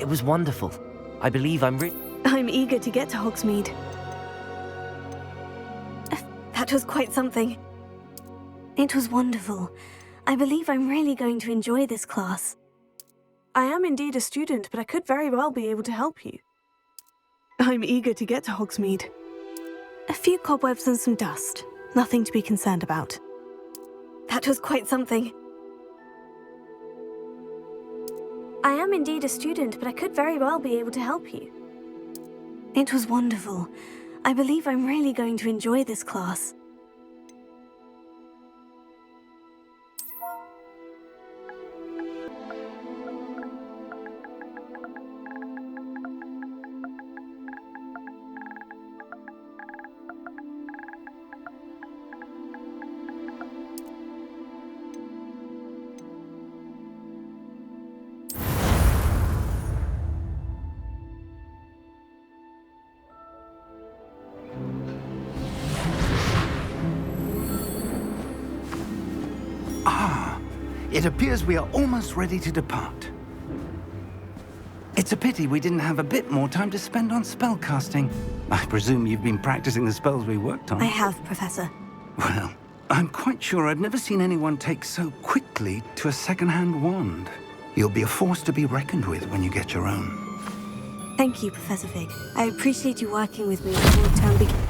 It was wonderful. I believe I'm I'm eager to get to Hogsmeade. That was quite something. It was wonderful. I believe I'm really going to enjoy this class. I am indeed a student, but I could very well be able to help you. I'm eager to get to Hogsmeade. A few cobwebs and some dust. Nothing to be concerned about. That was quite something. I am indeed a student, but I could very well be able to help you. It was wonderful. I believe I'm really going to enjoy this class. It appears we are almost ready to depart. It's a pity we didn't have a bit more time to spend on spellcasting. I presume you've been practicing the spells we worked on. I have, Professor. Well, I'm quite sure I've never seen anyone take so quickly to a second-hand wand. You'll be a force to be reckoned with when you get your own. Thank you, Professor Fig. I appreciate you working with me before the term begins.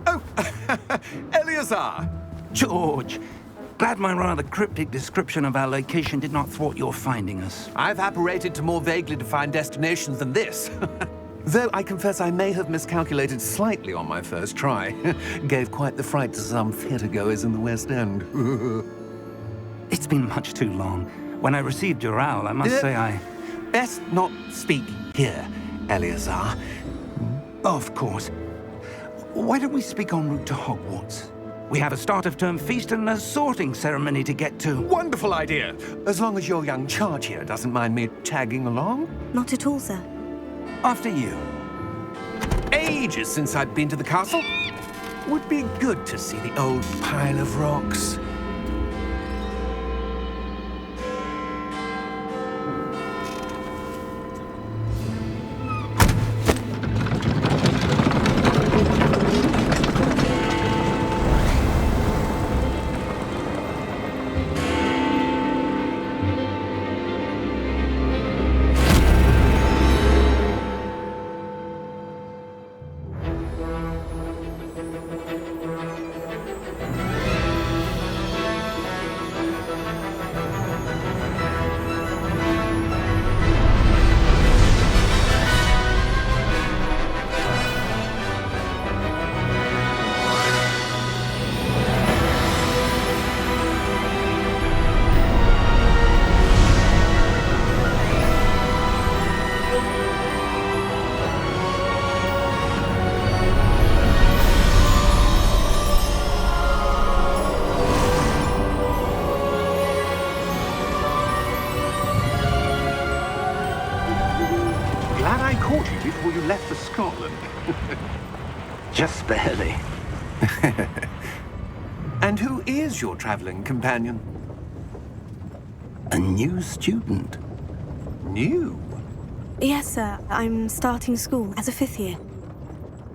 Oh, Eleazar! George, glad my rather cryptic description of our location did not thwart your finding us. I've apparated to more vaguely defined destinations than this. Though I confess I may have miscalculated slightly on my first try. Gave quite the fright to some theatre-goers in the West End. It's been much too long. When I received your owl, I must say I... Best not speak here, Eleazar. Of course. Why don't we speak en route to Hogwarts? We have a start-of-term feast and a sorting ceremony to get to. Wonderful idea! As long as your young charge here doesn't mind me tagging along. Not at all, sir. After you. Ages since I'd been to the castle. Would be good to see the old pile of rocks. Before you left for Scotland. Just barely. And who is your traveling companion? A new student. New? Yes, sir. I'm starting school as a 5th year.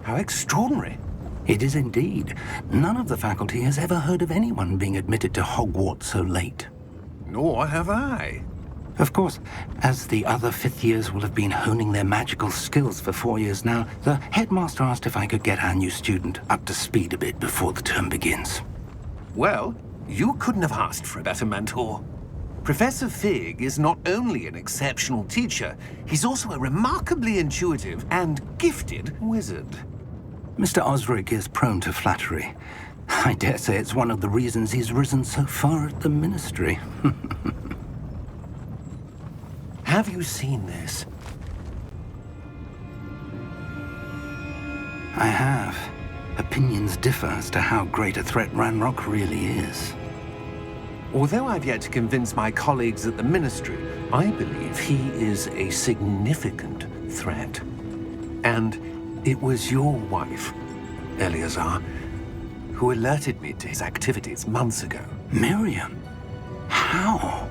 How extraordinary. It is indeed. None of the faculty has ever heard of anyone being admitted to Hogwarts so late. Nor have I. Of course, as the other 5th years will have been honing their magical skills for 4 years now, the headmaster asked if I could get our new student up to speed a bit before the term begins. Well, you couldn't have asked for a better mentor. Professor Fig is not only an exceptional teacher, he's also a remarkably intuitive and gifted wizard. Mr. Osric is prone to flattery. I dare say it's one of the reasons he's risen so far at the ministry. Have you seen this? I have. Opinions differ as to how great a threat Ranrock really is. Although I've yet to convince my colleagues at the Ministry, I believe he is a significant threat. And it was your wife, Eleazar, who alerted me to his activities months ago. Miriam? How?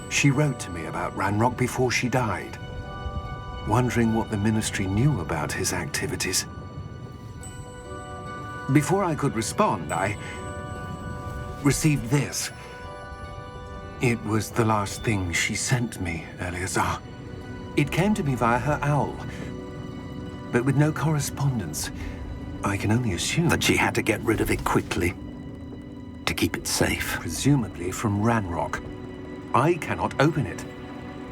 She wrote to me about Ranrock before she died, wondering what the Ministry knew about his activities. Before I could respond, I received this. It was the last thing she sent me, Eleazar. It came to me via her owl, but with no correspondence. I can only assume That she had to get rid of it quickly to keep it safe. presumably from Ranrock. I cannot open it.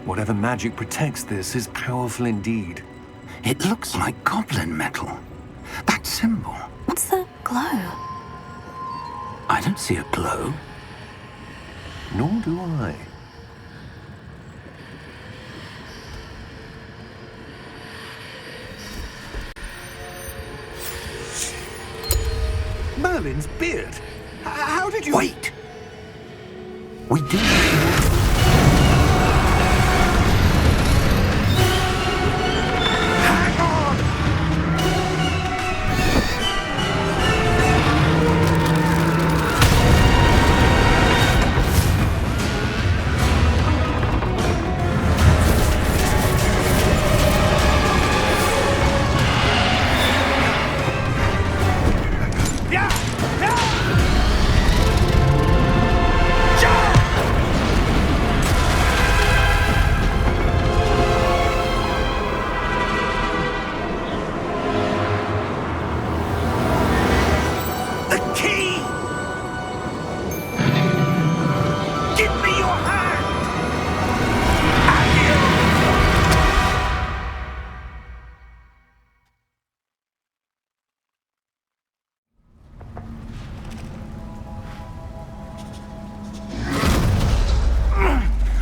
Whatever magic protects this is powerful indeed. It looks like goblin metal. That symbol. What's the glow? I don't see a glow. Nor do I. Merlin's beard. How did you... Wait! We do. Hang on! Yeah! Yeah! The key! Give me your hand!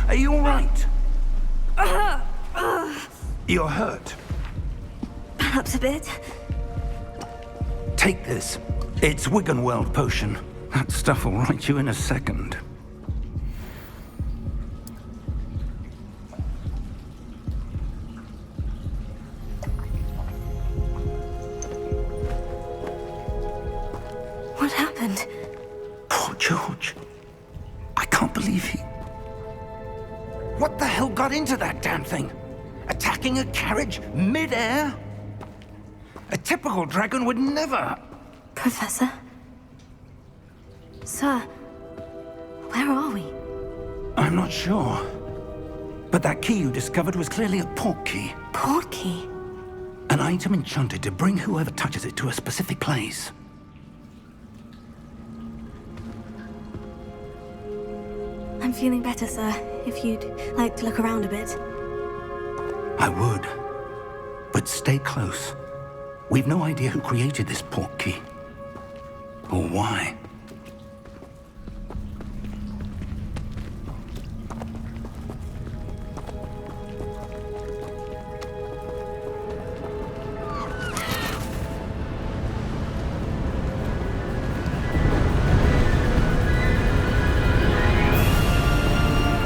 Are you all right? You're hurt. Perhaps a bit. Take this. It's Wiggenweld potion. That stuff will right you in a second. What happened? Poor George. I can't believe he... What the hell got into that damn thing? Attacking a carriage mid-air? A typical dragon would never... Professor? Sir, where are we? I'm not sure. But that key you discovered was clearly a port key. Port key? An item enchanted to bring whoever touches it to a specific place. I'm feeling better, sir, if you'd like to look around a bit. I would. But stay close. We've no idea who created this port key. Or why.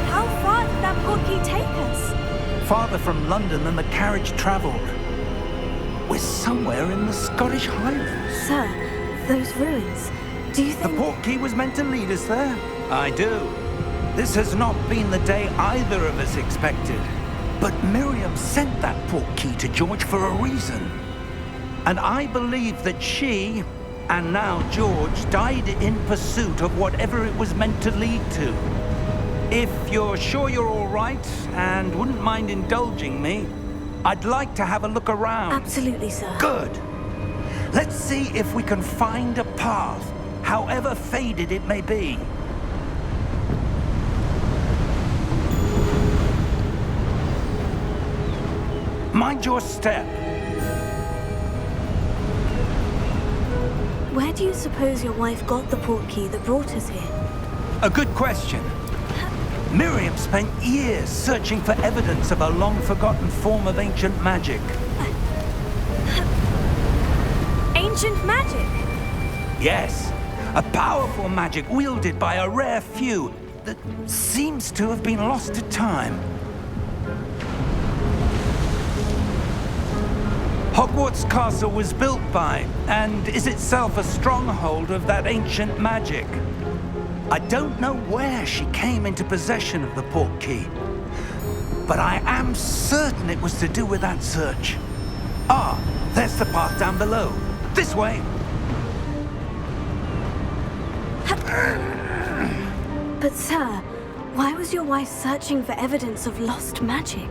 How far did that port key take us? Farther from London than the carriage traveled. We're somewhere in the Scottish Highlands. Sir, those ruins. Do you The think... port key was meant to lead us there? I do. This has not been the day either of us expected. But Miriam sent that port key to George for a reason. And I believe that she, and now George, died in pursuit of whatever it was meant to lead to. If you're sure you're all right, and wouldn't mind indulging me, I'd like to have a look around. Absolutely, sir. Good. Let's see if we can find a path, however faded it may be. Mind your step. Where do you suppose your wife got the port key that brought us here? A good question. Miriam spent years searching for evidence of a long-forgotten form of ancient magic. Ancient magic? Yes, a powerful magic wielded by a rare few that seems to have been lost to time. Hogwarts Castle was built by, and is itself a stronghold of that ancient magic. I don't know where she came into possession of the portkey, but I am certain it was to do with that search. Ah, there's the path down below. This way. But sir, why was your wife searching for evidence of lost magic?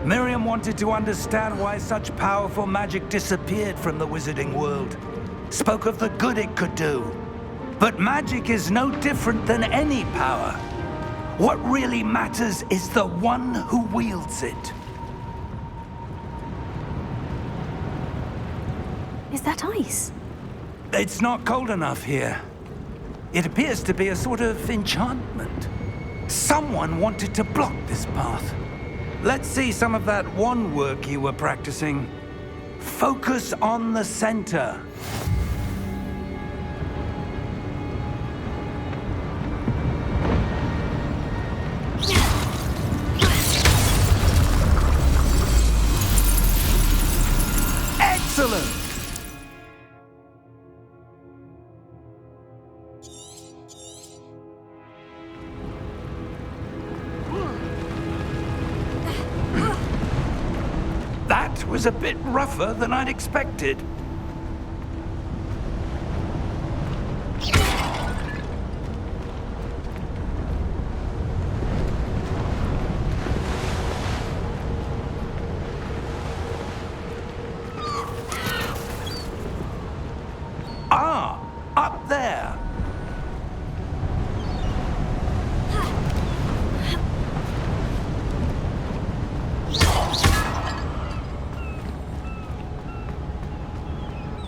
Miriam wanted to understand why such powerful magic disappeared from the wizarding world. Spoke of the good it could do. But magic is no different than any power. What really matters is the one who wields it. Is that ice? It's not cold enough here. It appears to be a sort of enchantment. Someone wanted to block this path. Let's see some of that wand work you were practicing. Focus on the center. Excellent! That was a bit rougher than I'd expected. Ah, up there.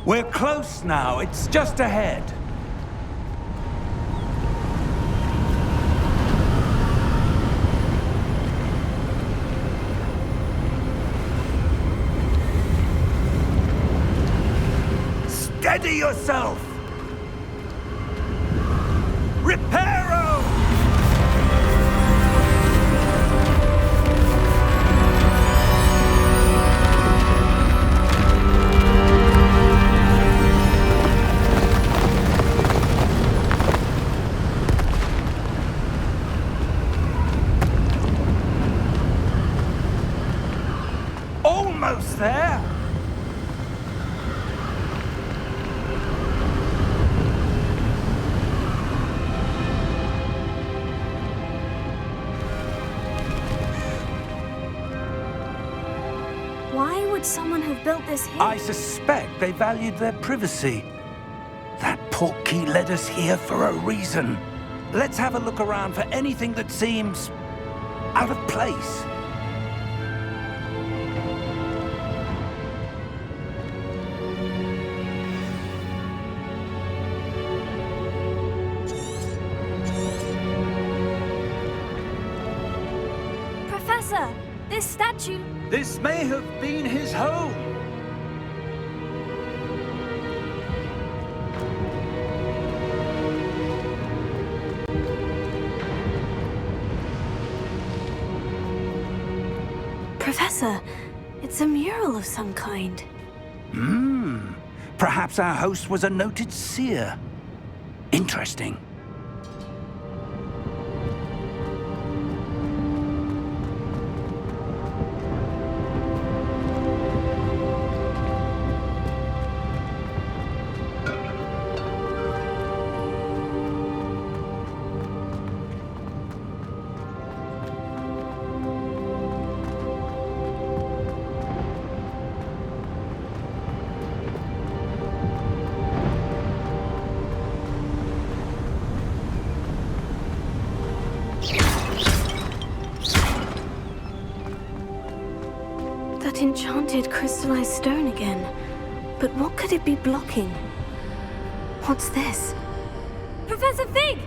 We're close now. It's just ahead. Steady yourself! Reparo! Almost there! Why would someone have built this here? I suspect they valued their privacy. That portkey led us here for a reason. Let's have a look around for anything that seems out of place. Professor, this statue... This may have been his home. Professor, it's a mural of some kind. Perhaps our host was a noted seer. Interesting. That enchanted crystallized stone again. But what could it be blocking? What's this? Professor Fig!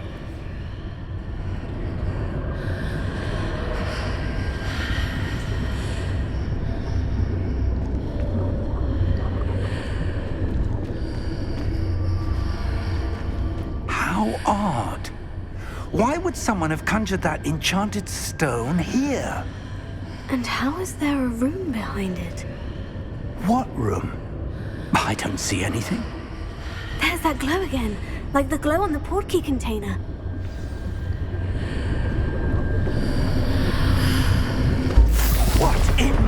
How odd. Why would someone have conjured that enchanted stone here? And how is there a room behind it? What room? I don't see anything. There's that glow again, like the glow on the portkey container.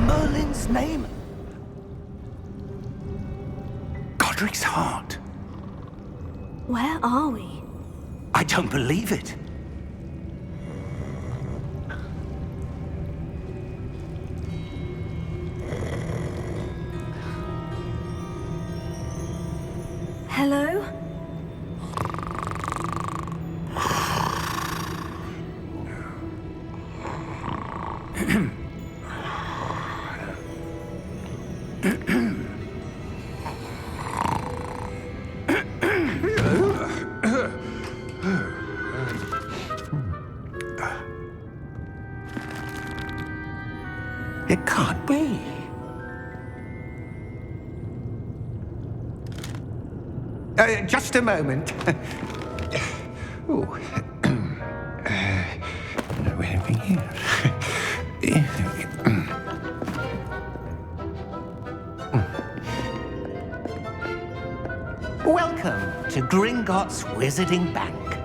Merlin's name? Godric's heart. Where are we? I don't believe it. Hello? It can't be. Just a moment. Oh. Where are we here? Welcome to Gringotts Wizarding Bank.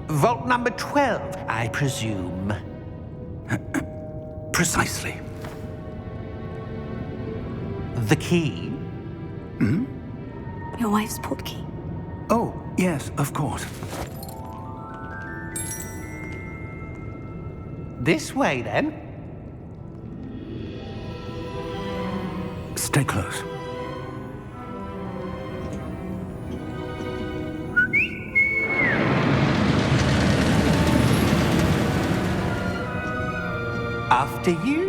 Vault number 12, I presume. Precisely. The key? Your wife's portkey. Oh, yes, of course. This way, then. Stay close. After you.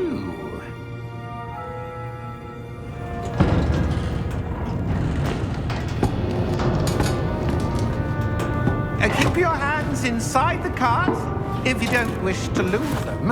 Keep your hands inside the cart if you don't wish to lose them.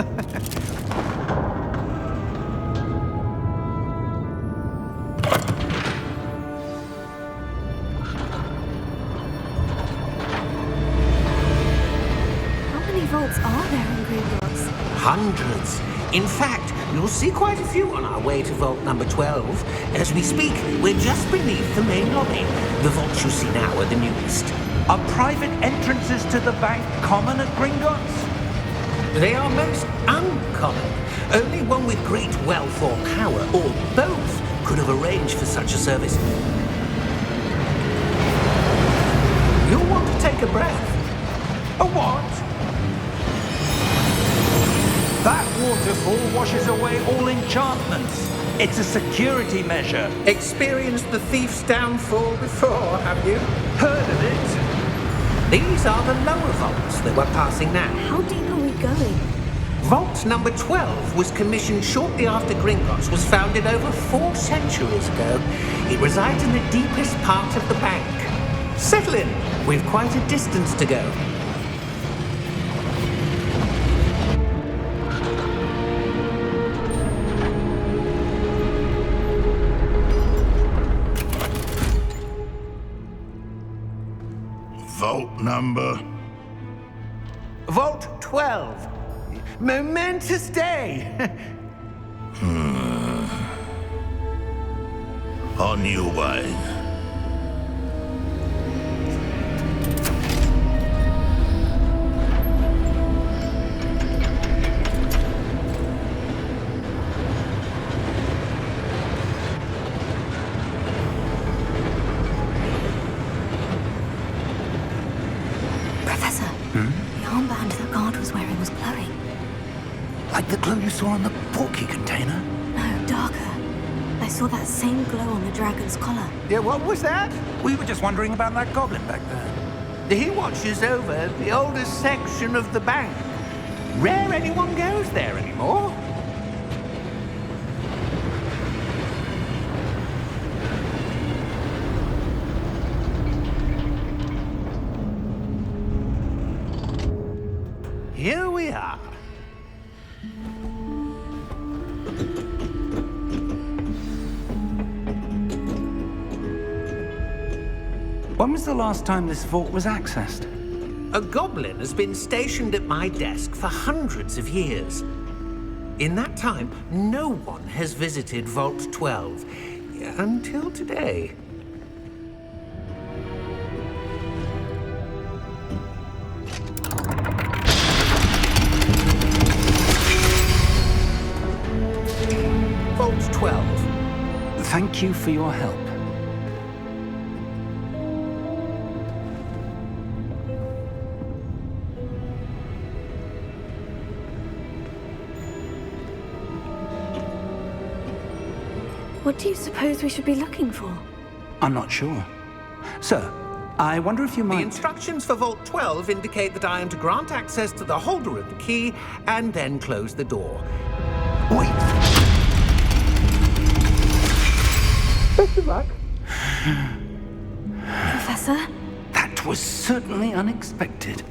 How many vaults are there in Gringotts? Hundreds. In fact, you'll see quite a few on our way to vault number 12. As we speak, we're just beneath the main lobby. The vaults you see now are the newest. Are private entrances to the bank common at Gringotts? They are most uncommon. Only one with great wealth or power, or both, could have arranged for such a service. You'll want to take a breath. A what? That waterfall washes away all enchantments. It's a security measure. Experienced the thief's downfall before, have you? Heard of it? These are the lower vaults that we're passing now. How deep are we going? Vault number 12 was commissioned shortly after Gringotts was founded over 4 centuries ago. It resides in the deepest part of the bank. Settle in. We've quite a distance to go. Vault number? Vault 12. Momentous day. On your way. Professor, the armband that guard was wearing was glowing. Like the glow you saw on the portkey container? No, darker. I saw that same glow on the dragon's collar. Yeah, what was that? We were just wondering about that goblin back there. He watches over the oldest section of the bank. Rare anyone goes there anymore. Here we are. When was the last time this vault was accessed? A goblin has been stationed at my desk for hundreds of years. In that time, no one has visited Vault 12 until today. Thank you for your help. What do you suppose we should be looking for? I'm not sure. Sir, I wonder if you The might... instructions for Vault 12 indicate that I am to grant access to the holder of the key and then close the door. Wait! Best of luck. Professor? That was certainly unexpected.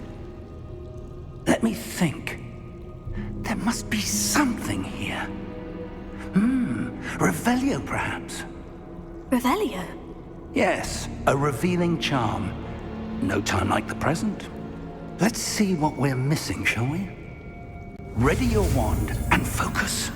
Let me think. There must be something here. Revelio, perhaps? Revelio? Yes, a revealing charm. No time like the present. Let's see what we're missing, shall we? Ready your wand and focus.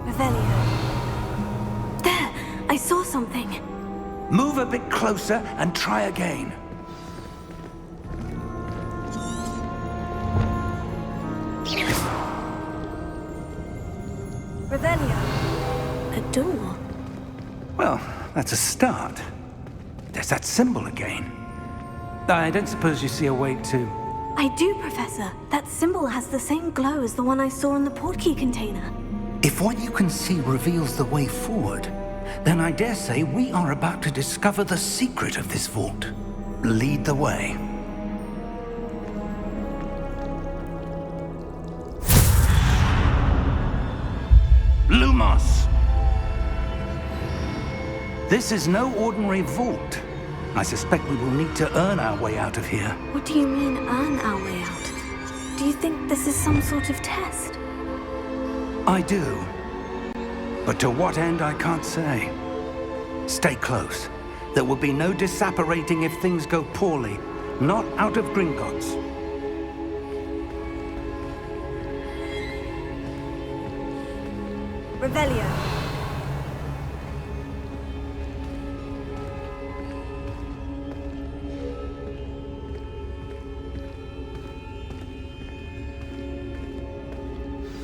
Revelio. There! I saw something. Move a bit closer and try again. Revelio. A door. Well, that's a start. There's that symbol again. I don't suppose you see a way to... I do, Professor. That symbol has the same glow as the one I saw in the portkey container. If what you can see reveals the way forward, then I dare say we are about to discover the secret of this vault. Lead the way. Lumos! This is no ordinary vault. I suspect we will need to earn our way out of here. What do you mean, earn our way out? Do you think this is some sort of test? I do. But to what end, I can't say. Stay close. There will be no disapparating if things go poorly. Not out of Gringotts. Revelio.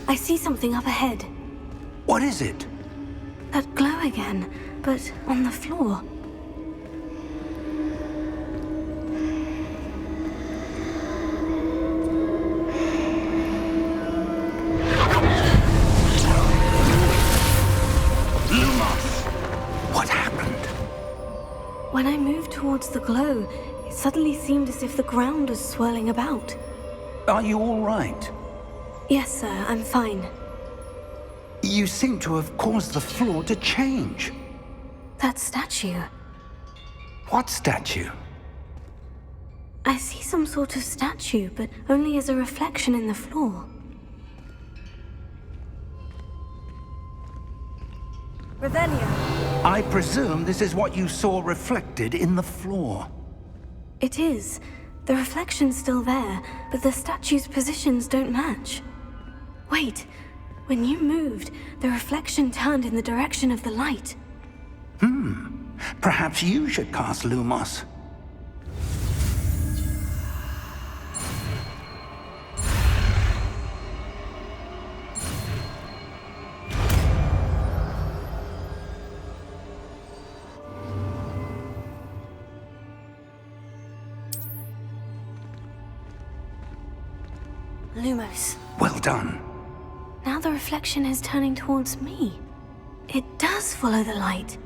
I see something up ahead. What is it? That glow again, but on the floor. Lumos! What happened? When I moved towards the glow, it suddenly seemed as if the ground was swirling about. Are you all right? Yes, sir, I'm fine. You seem to have caused the floor to change. That statue. What statue? I see some sort of statue, but only as a reflection in the floor. Revelio. I presume this is what you saw reflected in the floor. It is. The reflection's still there, but the statue's positions don't match. Wait. When you moved, the reflection turned in the direction of the light. Perhaps you should cast Lumos. Lumos. Well done. Now the reflection is turning towards me. It does follow the light.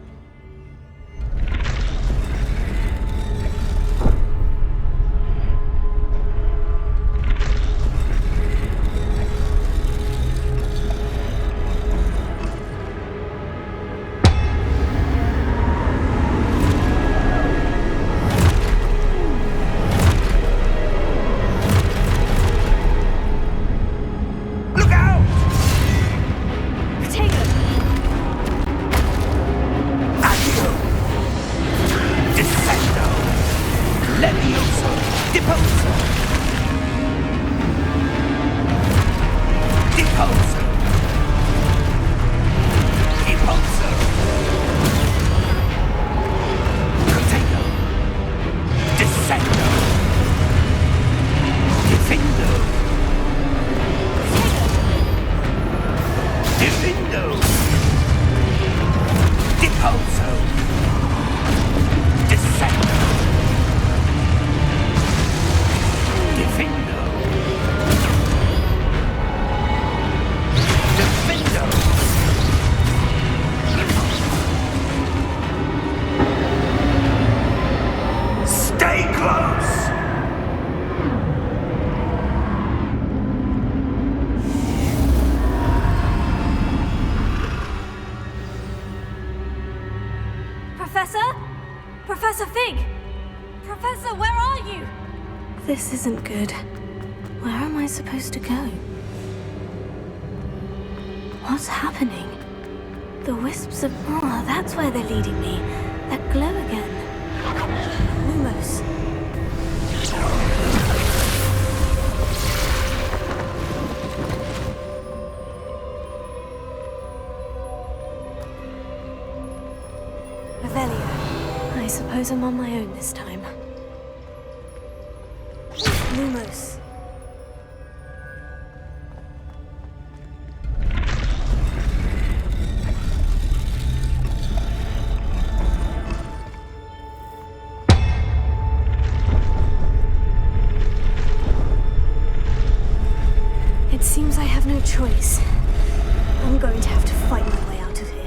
thing! Professor, where are you? This isn't good. Where am I supposed to go? What's happening? The wisps of... Oh, that's where they're leading me. That glow again. Lumos. Revelio. I suppose I'm on my own this time. Lumos. It seems I have no choice. I'm going to have to fight my way out of here.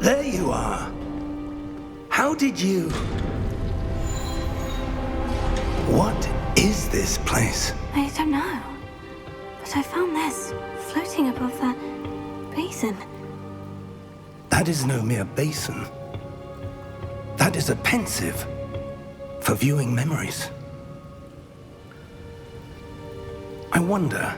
There you are. How did you... What is this place? I don't know. But I found this floating above that basin. That is no mere basin. That is a pensive for viewing memories. I wonder...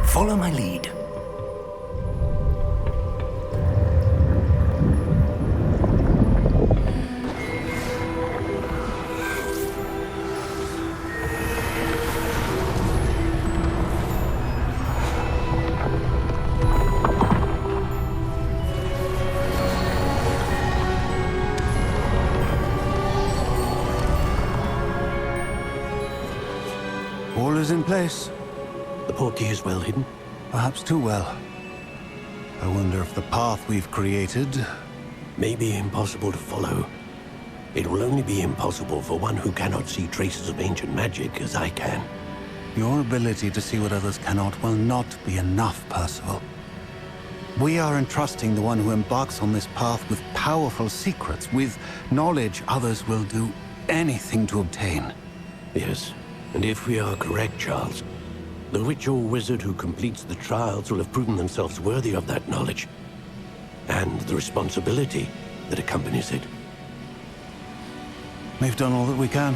Follow my lead. All is in place. The portkey is well hidden. Perhaps too well. I wonder if the path we've created... May be impossible to follow. It will only be impossible for one who cannot see traces of ancient magic as I can. Your ability to see what others cannot will not be enough, Percival. We are entrusting the one who embarks on this path with powerful secrets, with knowledge others will do anything to obtain. Yes, and if we are correct, Charles, the witch or wizard who completes the trials will have proven themselves worthy of that knowledge, and the responsibility that accompanies it. We've done all that we can.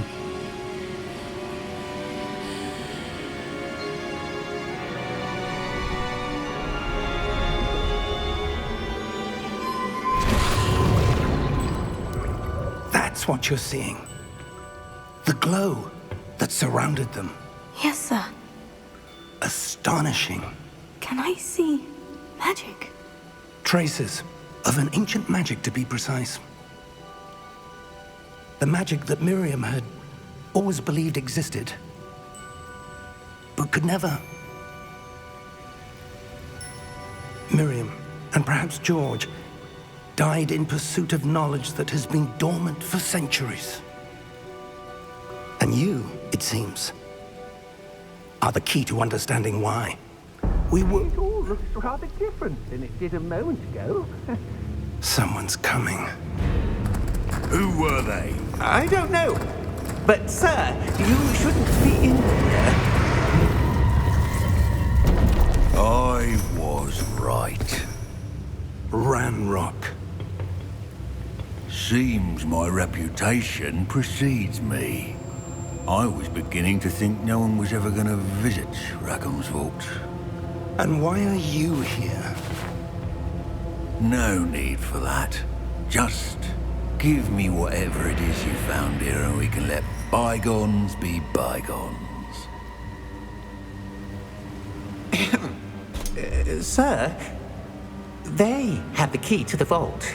That's what you're seeing. The glow that surrounded them. Yes, sir. Astonishing. Can I see magic? Traces of an ancient magic, to be precise. The magic that Miriam had always believed existed, but could never. Miriam, and perhaps George, died in pursuit of knowledge that has been dormant for centuries. And you, it seems, are the key to understanding why. We were... It all looks rather different than it did a moment ago. Someone's coming. Who were they? I don't know. But, sir, you shouldn't be in here. I was right. Ranrock. Seems my reputation precedes me. I was beginning to think no one was ever going to visit Rackham's vault. And why are you here? No need for that. Just give me whatever it is you found here and we can let bygones be bygones. Sir, they had the key to the vault.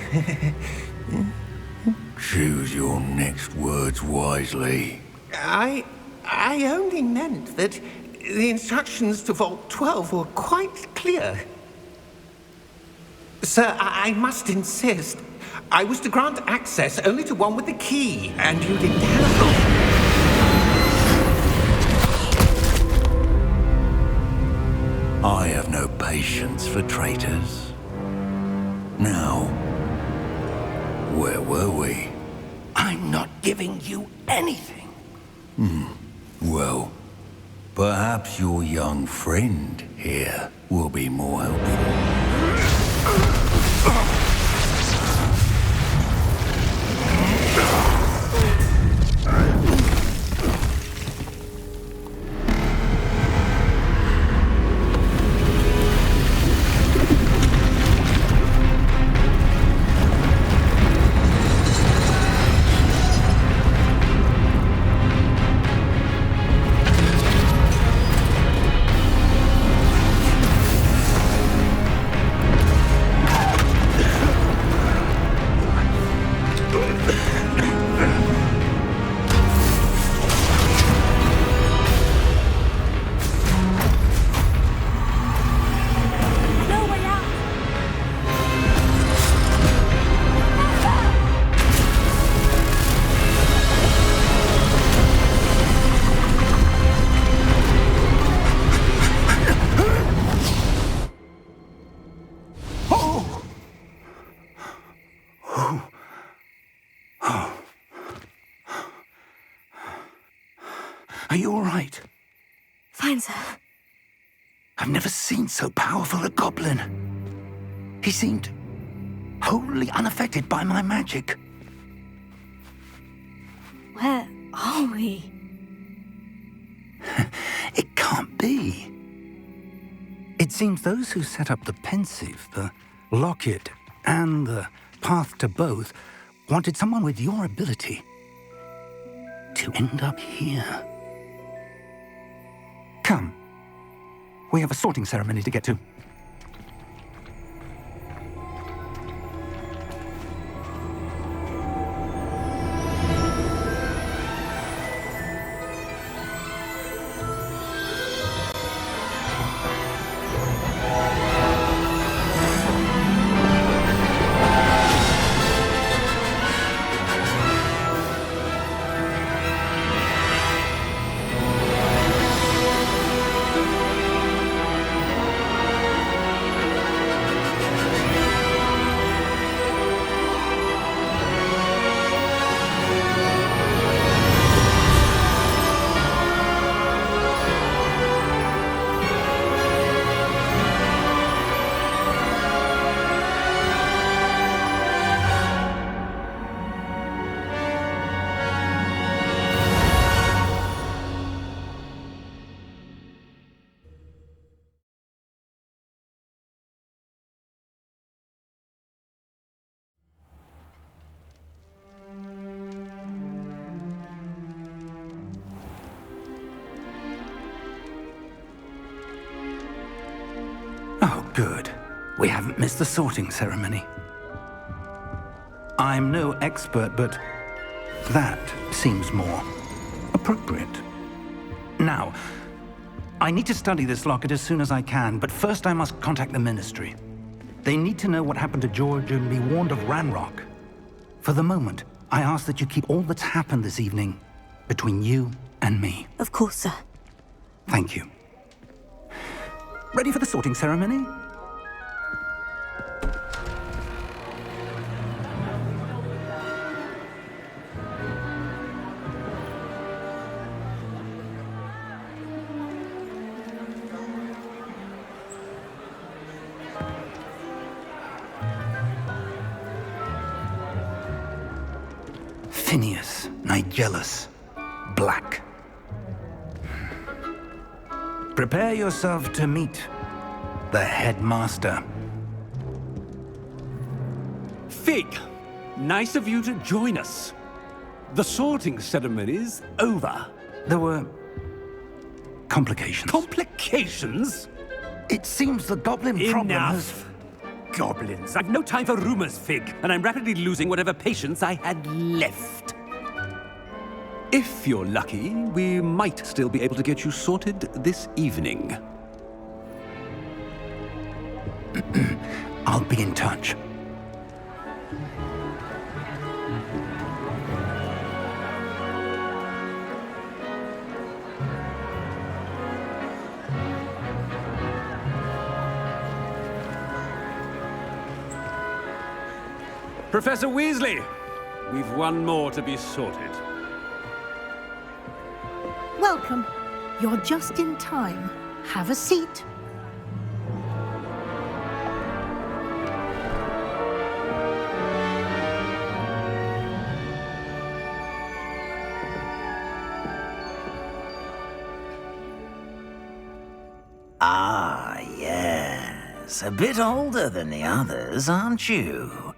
Choose your next words wisely. I only meant that the instructions to Vault 12 were quite clear. Sir, I must insist. I was to grant access only to one with the key, and you didn't have I have no patience for traitors. Now, where were we? I'm not giving you anything. Well, perhaps your young friend here will be more helpful. No way out! Are you all right? Fine, sir. I've never seen so powerful a goblin. He seemed wholly unaffected by my magic. Where are we? It can't be. It seems those who set up the pensive, the locket, and the path to both wanted someone with your ability to end up here. Come. We have a sorting ceremony to get to. Good. We haven't missed the sorting ceremony. I'm no expert, but that seems more appropriate. Now, I need to study this locket as soon as I can, but first I must contact the Ministry. They need to know what happened to George and be warned of Ranrock. For the moment, I ask that you keep all that's happened this evening between you and me. Of course, sir. Thank you. Ready for the sorting ceremony? Phineas, Nigellus, Black. Prepare yourself to meet the headmaster. Fig, nice of you to join us. The sorting ceremony's over. There were complications. Complications? It seems the goblin problem has... Enough! Goblins. I've no time for rumors, Fig, and I'm rapidly losing whatever patience I had left. If you're lucky, we might still be able to get you sorted this evening. I'll be in touch. Professor Weasley, we've one more to be sorted. Welcome. You're just in time. Have a seat. Ah, yes. A bit older than the others, aren't you?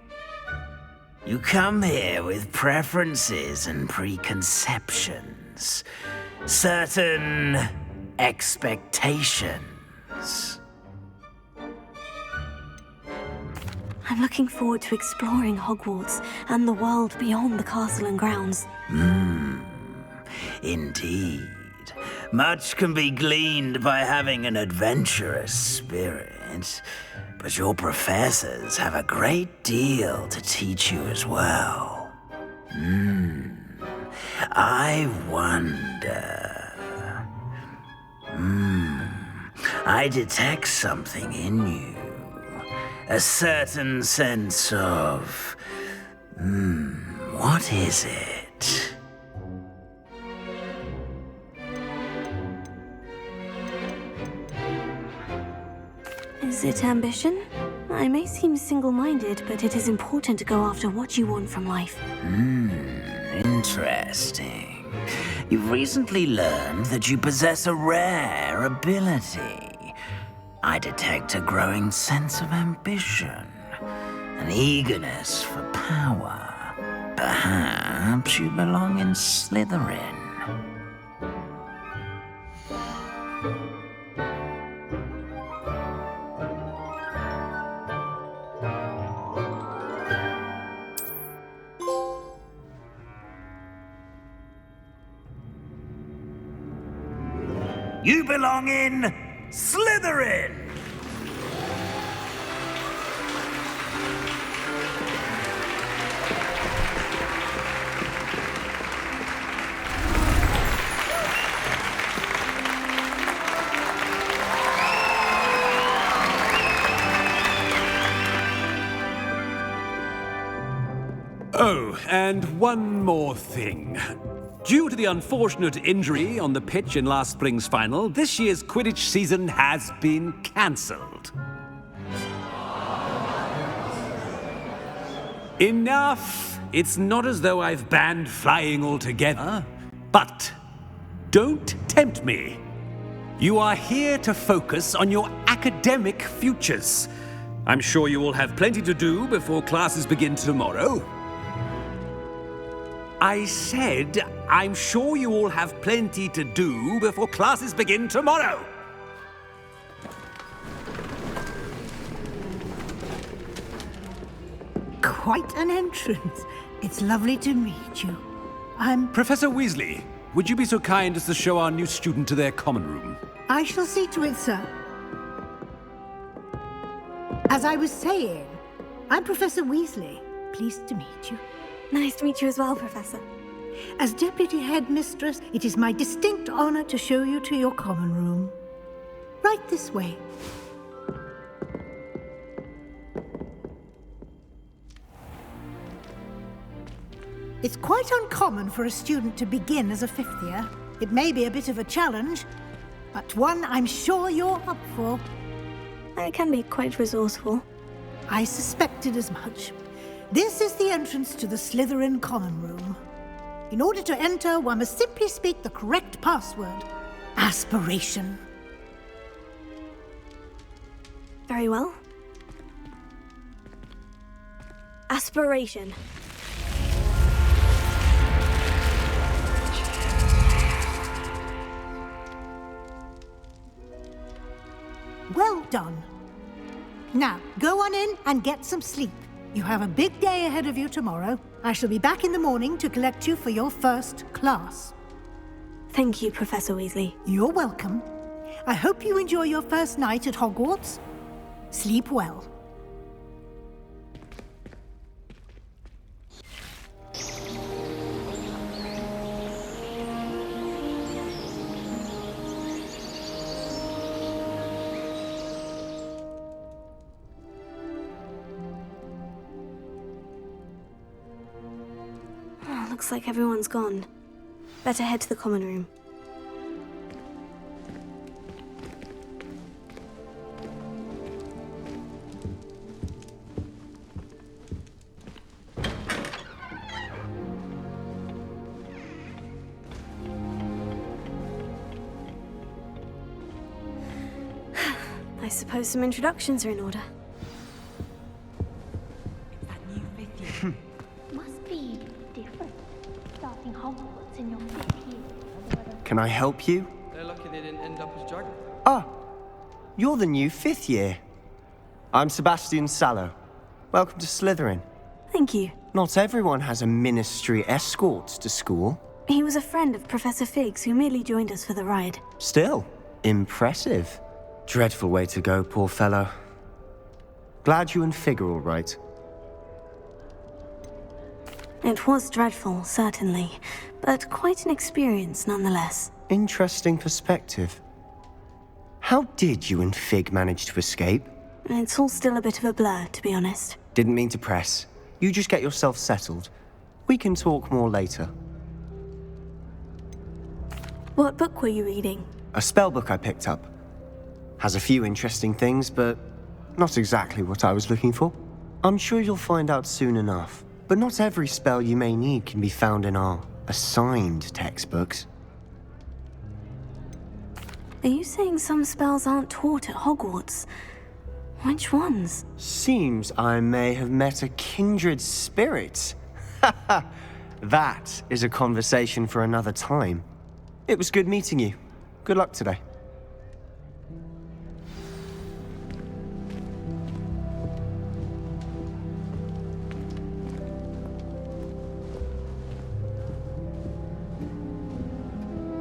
You come here with preferences and preconceptions. Certain expectations. I'm looking forward to exploring Hogwarts and the world beyond the castle and grounds. Indeed. Much can be gleaned by having an adventurous spirit, but your professors have a great deal to teach you as well. I wonder... I detect something in you. A certain sense of... what is it? Is it ambition? I may seem single-minded, but it is important to go after what you want from life. Interesting. You've recently learned that you possess a rare ability. I detect a growing sense of ambition, an eagerness for power. Perhaps you belong in Slytherin. You belong in Slytherin! Oh, and one more thing. Due to the unfortunate injury on the pitch in last spring's final, this year's Quidditch season has been cancelled. Enough! It's not as though I've banned flying altogether, but don't tempt me. You are here to focus on your academic futures. I'm sure you will have plenty to do before classes begin tomorrow. I said, I'm sure you all have plenty to do before classes begin tomorrow. Quite an entrance. It's lovely to meet you. Professor Weasley, would you be so kind as to show our new student to their common room? I shall see to it, sir. As I was saying, I'm Professor Weasley. Pleased to meet you. Nice to meet you as well, Professor. As Deputy Headmistress, it is my distinct honor to show you to your common room. Right this way. It's quite uncommon for a student to begin as a fifth year. It may be a bit of a challenge, but one I'm sure you're up for. I can be quite resourceful. I suspected as much. This is the entrance to the Slytherin common room. In order to enter, one must simply speak the correct password. Aspiration. Very well. Aspiration. Well done. Now, go on in and get some sleep. You have a big day ahead of you tomorrow. I shall be back in the morning to collect you for your first class. Thank you, Professor Weasley. You're welcome. I hope you enjoy your first night at Hogwarts. Sleep well. Looks like everyone's gone. Better head to the common room. I suppose some introductions are in order. Must be different. Starting Hogwarts in your 5th year. Can I help you? They're lucky they didn't end up as dragon. Ah, you're the new 5th year. I'm Sebastian Sallow. Welcome to Slytherin. Thank you. Not everyone has a ministry escort to school. He was a friend of Professor Fig's who merely joined us for the ride. Still, impressive. Dreadful way to go, poor fellow. Glad you and Fig are all right. It was dreadful, certainly, but quite an experience nonetheless. Interesting perspective. How did you and Fig manage to escape? It's all still a bit of a blur, to be honest. Didn't mean to press. You just get yourself settled. We can talk more later. What book were you reading? A spell book I picked up. Has a few interesting things, but not exactly what I was looking for. I'm sure you'll find out soon enough. But not every spell you may need can be found in our assigned textbooks. Are you saying some spells aren't taught at Hogwarts? Which ones? Seems I may have met a kindred spirit. That is a conversation for another time. It was good meeting you. Good luck today.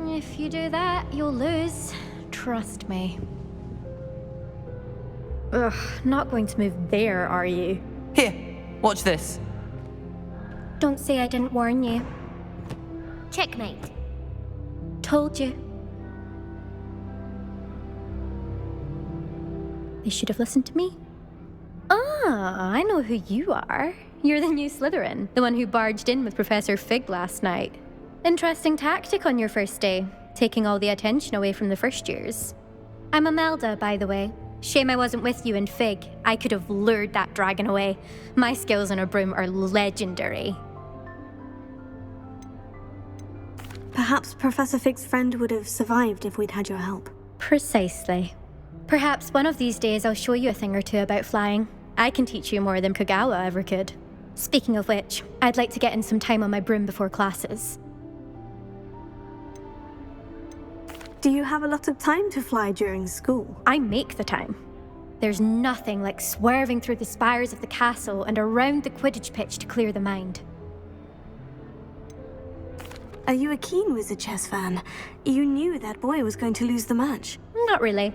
If you do that, you'll lose. Trust me. Ugh, not going to move there, are you? Here, watch this. Don't say I didn't warn you. Checkmate. Told you. They should have listened to me. Ah, I know who you are. You're the new Slytherin, the one who barged in with Professor Fig last night. Interesting tactic on your first day, taking all the attention away from the first years. I'm Imelda, by the way. Shame I wasn't with you in Fig. I could have lured that dragon away. My skills on a broom are legendary. Perhaps Professor Fig's friend would have survived if we'd had your help. Precisely. Perhaps one of these days I'll show you a thing or two about flying. I can teach you more than Kagawa ever could. Speaking of which, I'd like to get in some time on my broom before classes. Do you have a lot of time to fly during school? I make the time. There's nothing like swerving through the spires of the castle and around the Quidditch pitch to clear the mind. Are you a keen Wizard chess fan? You knew that boy was going to lose the match. Not really.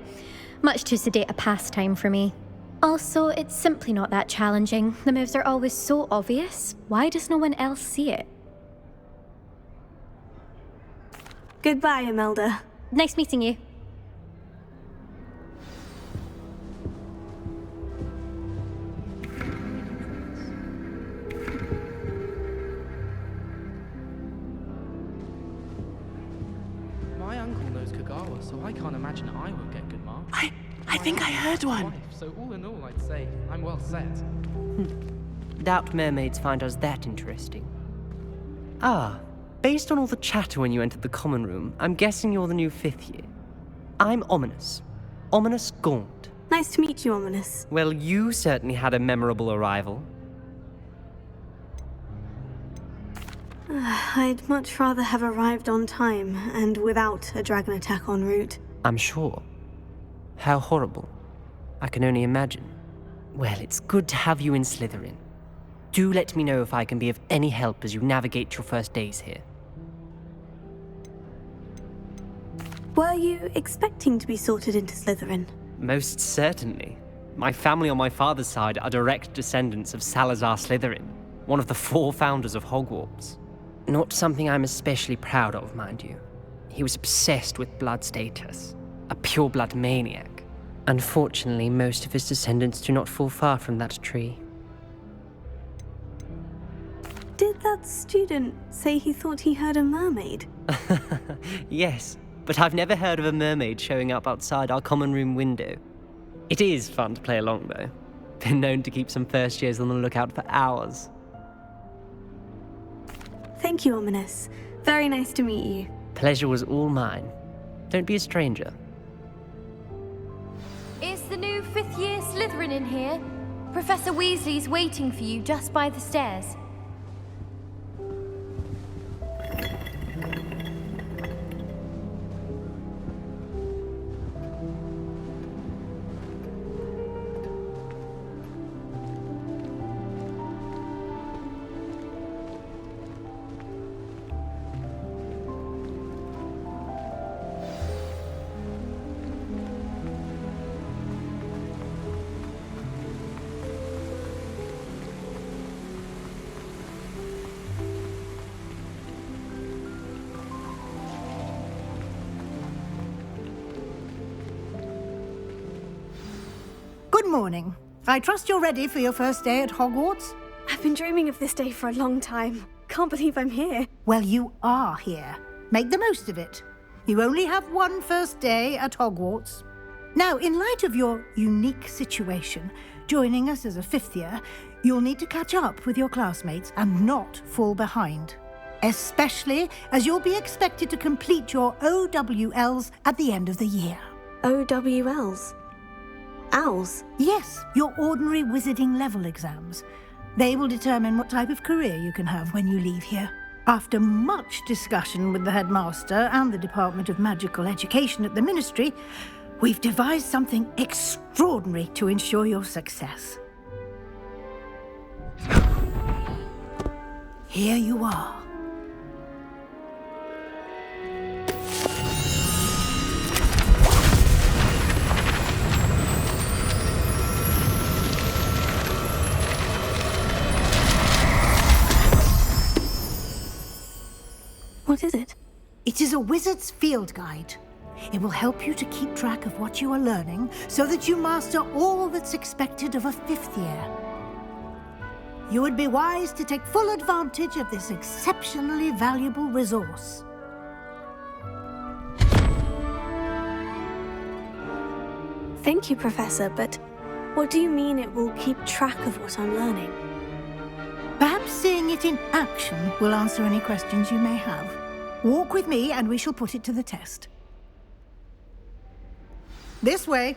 Much too sedate a pastime for me. Also, it's simply not that challenging. The moves are always so obvious. Why does no one else see it? Goodbye, Imelda. Nice meeting you. My uncle knows Kagawa, so I can't imagine I won't get good marks. I think I heard one. So all in all, I'd say I'm well set. Doubt mermaids find us that interesting. Ah, based on all the chatter when you entered the common room, I'm guessing you're the new 5th year. I'm Ominous. Ominous Gaunt. Nice to meet you, Ominous. Well, you certainly had a memorable arrival. I'd much rather have arrived on time and without a dragon attack en route. I'm sure. How horrible. I can only imagine. Well, it's good to have you in Slytherin. Do let me know if I can be of any help as you navigate your first days here. Were you expecting to be sorted into Slytherin? Most certainly. My family on my father's side are direct descendants of Salazar Slytherin, one of the 4 founders of Hogwarts. Not something I'm especially proud of, mind you. He was obsessed with blood status, a pure-blood maniac. Unfortunately, most of his descendants do not fall far from that tree. Did that student say he thought he heard a mermaid? Yes, but I've never heard of a mermaid showing up outside our common room window. It is fun to play along, though. Been known to keep some first years on the lookout for hours. Thank you, Ominous. Very nice to meet you. Pleasure was all mine. Don't be a stranger. Is the new 5th year Slytherin in here? Professor Weasley's waiting for you just by the stairs. Good morning. I trust you're ready for your first day at Hogwarts? I've been dreaming of this day for a long time. Can't believe I'm here. Well, you are here. Make the most of it. You only have one first day at Hogwarts. Now, in light of your unique situation, joining us as a 5th year, you'll need to catch up with your classmates and not fall behind. Especially as you'll be expected to complete your OWLs at the end of the year. OWLs? Owls? Yes, your ordinary wizarding level exams. They will determine what type of career you can have when you leave here. After much discussion with the headmaster and the Department of Magical Education at the Ministry, we've devised something extraordinary to ensure your success. Here you are. What is it? It is a wizard's field guide. It will help you to keep track of what you are learning so that you master all that's expected of a 5th year. You would be wise to take full advantage of this exceptionally valuable resource. Thank you, Professor, but what do you mean it will keep track of what I'm learning? Perhaps seeing it in action will answer any questions you may have. Walk with me and we shall put it to the test. This way.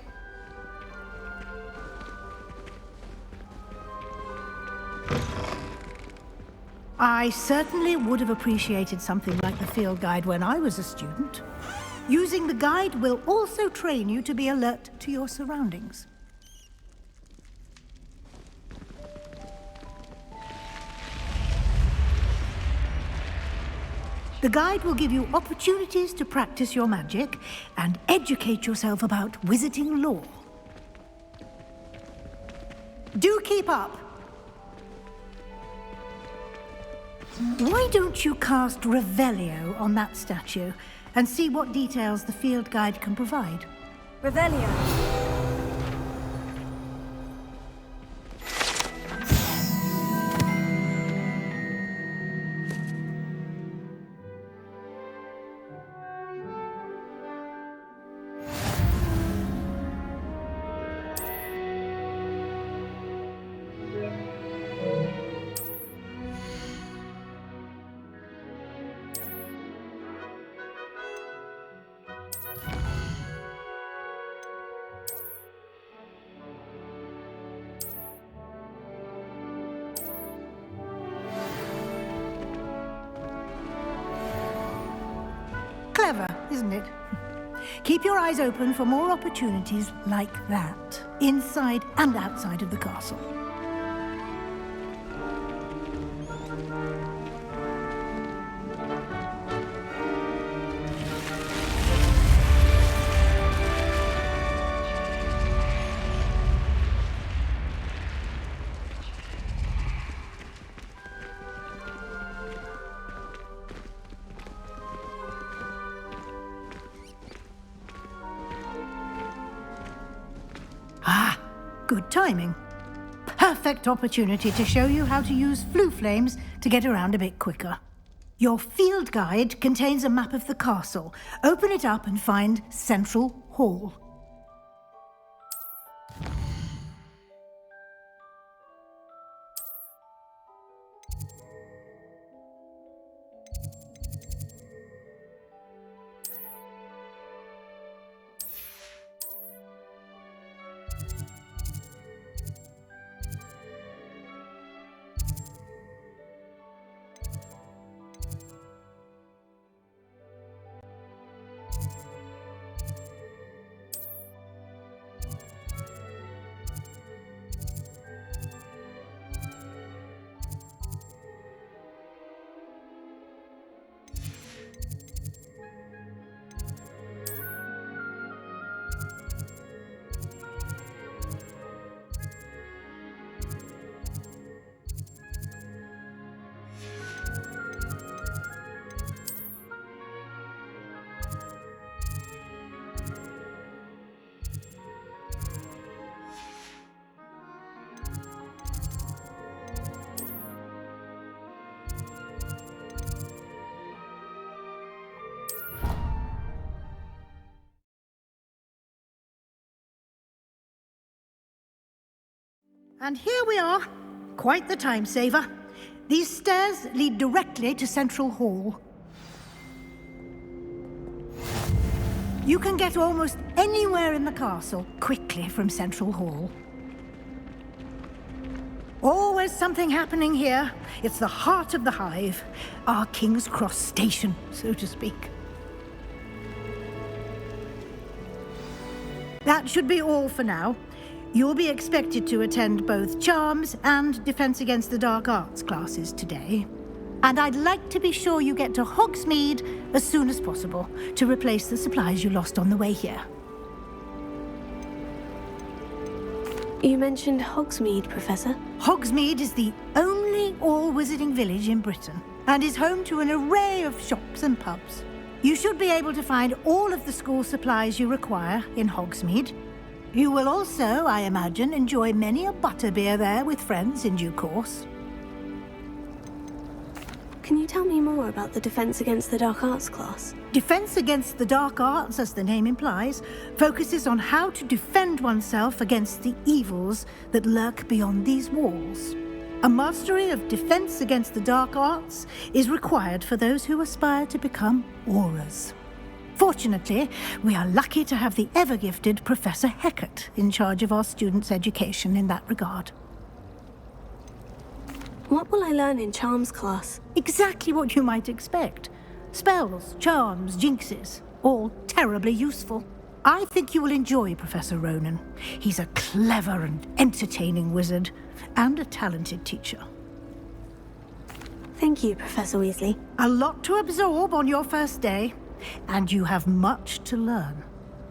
I certainly would have appreciated something like the field guide when I was a student. Using the guide will also train you to be alert to your surroundings. The guide will give you opportunities to practice your magic and educate yourself about wizarding lore. Do keep up! Why don't you cast Revelio on that statue and see what details the field guide can provide? Revelio. Clever, isn't it? Keep your eyes open for more opportunities like that, inside and outside of the castle. Ah, good timing. Perfect opportunity to show you how to use flue flames to get around a bit quicker. Your field guide contains a map of the castle. Open it up and find Central Hall. And here we are. Quite the time saver. These stairs lead directly to Central Hall. You can get almost anywhere in the castle quickly from Central Hall. Always something happening here. It's the heart of the hive. Our King's Cross station, so to speak. That should be all for now. You'll be expected to attend both Charms and Defense Against the Dark Arts classes today. And I'd like to be sure you get to Hogsmeade as soon as possible to replace the supplies you lost on the way here. You mentioned Hogsmeade, Professor. Hogsmeade is the only all-wizarding village in Britain and is home to an array of shops and pubs. You should be able to find all of the school supplies you require in Hogsmeade. You will also, I imagine, enjoy many a butterbeer there with friends in due course. Can you tell me more about the Defense Against the Dark Arts class? Defense Against the Dark Arts, as the name implies, focuses on how to defend oneself against the evils that lurk beyond these walls. A mastery of Defense Against the Dark Arts is required for those who aspire to become Aurors. Fortunately, we are lucky to have the ever-gifted Professor Hecat in charge of our students' education in that regard. What will I learn in Charms class? Exactly what you might expect. Spells, charms, jinxes, all terribly useful. I think you will enjoy Professor Ronan. He's a clever and entertaining wizard, and a talented teacher. Thank you, Professor Weasley. A lot to absorb on your first day, and you have much to learn.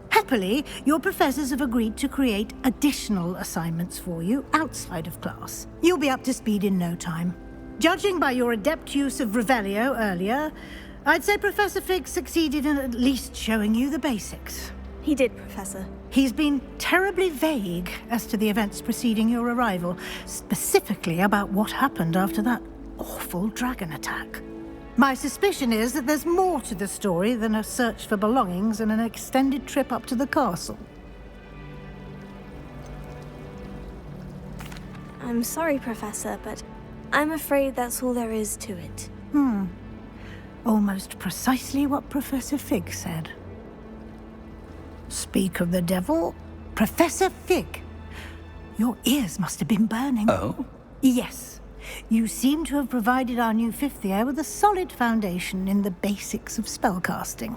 Happily, your professors have agreed to create additional assignments for you outside of class. You'll be up to speed in no time. Judging by your adept use of Revelio earlier, I'd say Professor Fig succeeded in at least showing you the basics. He did, Professor. He's been terribly vague as to the events preceding your arrival, specifically about what happened after that awful dragon attack. My suspicion is that there's more to the story than a search for belongings and an extended trip up to the castle. I'm sorry, Professor, but I'm afraid that's all there is to it. Almost precisely what Professor Fig said. Speak of the devil, Professor Fig. Your ears must have been burning. Oh? Yes. You seem to have provided our new fifth year with a solid foundation in the basics of spellcasting.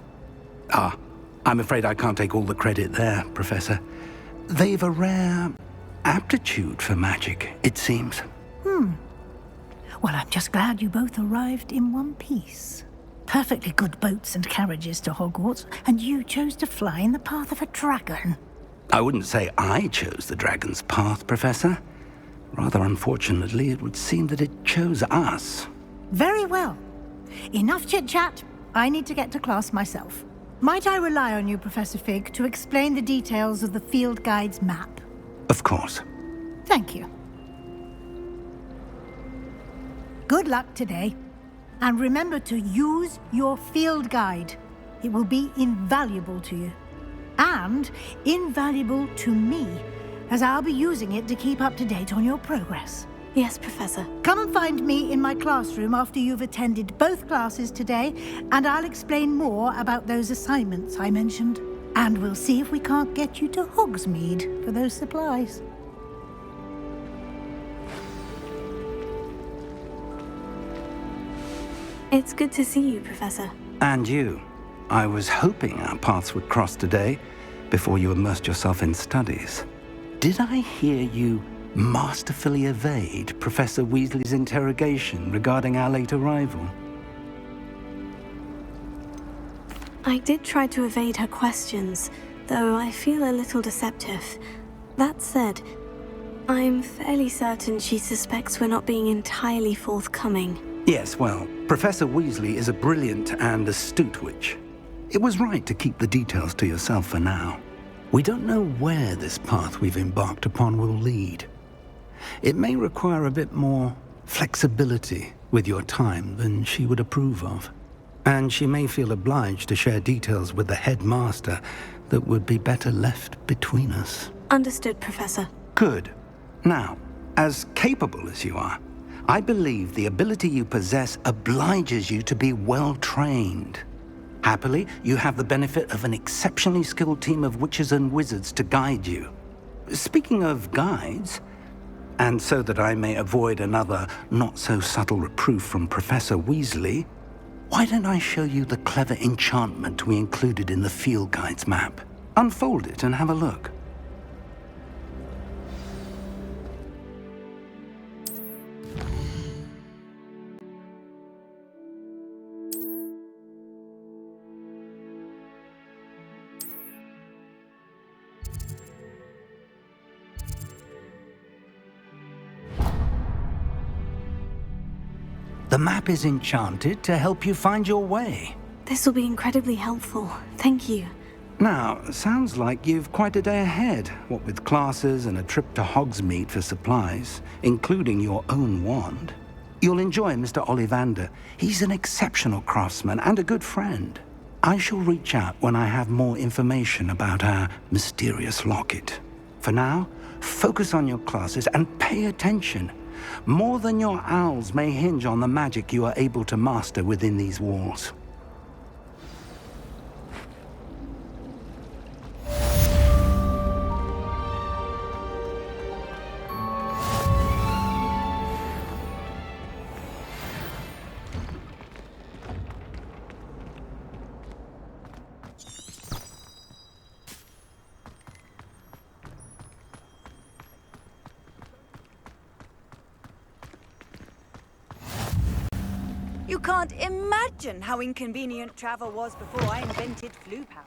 Ah, I'm afraid I can't take all the credit there, Professor. They've a rare aptitude for magic, it seems. Well, I'm just glad you both arrived in one piece. Perfectly good boats and carriages to Hogwarts, and you chose to fly in the path of a dragon. I wouldn't say I chose the dragon's path, Professor. Rather unfortunately, it would seem that it chose us. Very well. Enough chit-chat. I need to get to class myself. Might I rely on you, Professor Fig, to explain the details of the field guide's map? Of course. Thank you. Good luck today. And remember to use your field guide. It will be invaluable to you. And invaluable to me, as I'll be using it to keep up to date on your progress. Yes, Professor. Come and find me in my classroom after you've attended both classes today, and I'll explain more about those assignments I mentioned. And we'll see if we can't get you to Hogsmeade for those supplies. It's good to see you, Professor. And you. I was hoping our paths would cross today, before you immersed yourself in studies. Did I hear you masterfully evade Professor Weasley's interrogation regarding our late arrival? I did try to evade her questions, though I feel a little deceptive. That said, I'm fairly certain she suspects we're not being entirely forthcoming. Yes, well, Professor Weasley is a brilliant and astute witch. It was right to keep the details to yourself for now. We don't know where this path we've embarked upon will lead. It may require a bit more flexibility with your time than she would approve of. And she may feel obliged to share details with the headmaster that would be better left between us. Understood, Professor. Good. Now, as capable as you are, I believe the ability you possess obliges you to be well trained. Happily, you have the benefit of an exceptionally skilled team of witches and wizards to guide you. Speaking of guides, and so that I may avoid another not-so-subtle reproof from Professor Weasley, why don't I show you the clever enchantment we included in the field guide's map? Unfold it and have a look. The map is enchanted to help you find your way. This will be incredibly helpful. Thank you. Now, sounds like you've quite a day ahead, what with classes and a trip to Hogsmeade for supplies, including your own wand. You'll enjoy Mr. Ollivander. He's an exceptional craftsman and a good friend. I shall reach out when I have more information about our mysterious locket. For now, focus on your classes and pay attention. More than your owls may hinge on the magic you are able to master within these walls. can't imagine how inconvenient travel was before I invented flu powder.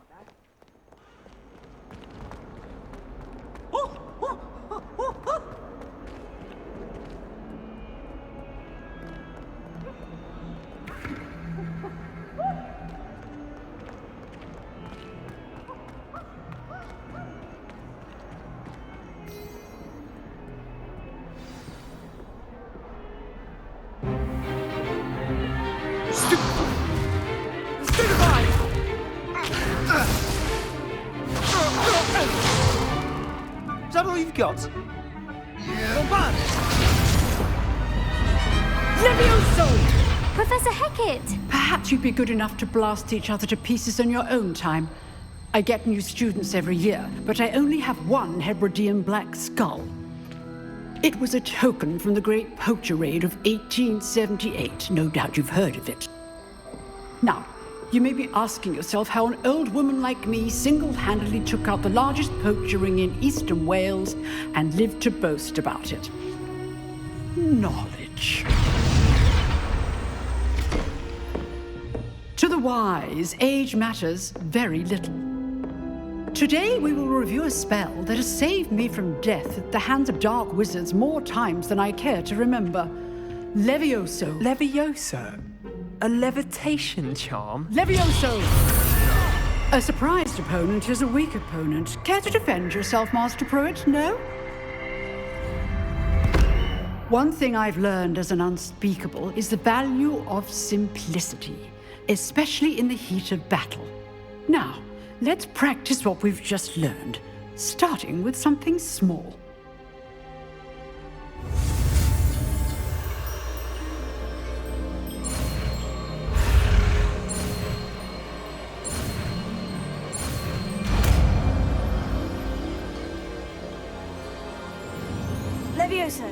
Is that all you've got? Levioso! Professor Hecat! Perhaps you'd be good enough to blast each other to pieces in your own time. I get new students every year, but I only have one Hebridean black skull. It was a token from the Great Poacher Raid of 1878. No doubt you've heard of it. Now, you may be asking yourself how an old woman like me single-handedly took out the largest poacher ring in eastern Wales and lived to boast about it. Knowledge. To the wise, age matters very little. Today we will review a spell that has saved me from death at the hands of dark wizards more times than I care to remember. Levioso. Levioso? A levitation charm? Levioso! A surprised opponent is a weak opponent. Care to defend yourself, Master Pruitt? No? One thing I've learned as an unspeakable is the value of simplicity, especially in the heat of battle. Now, let's practice what we've just learned, starting with something small. Levioso.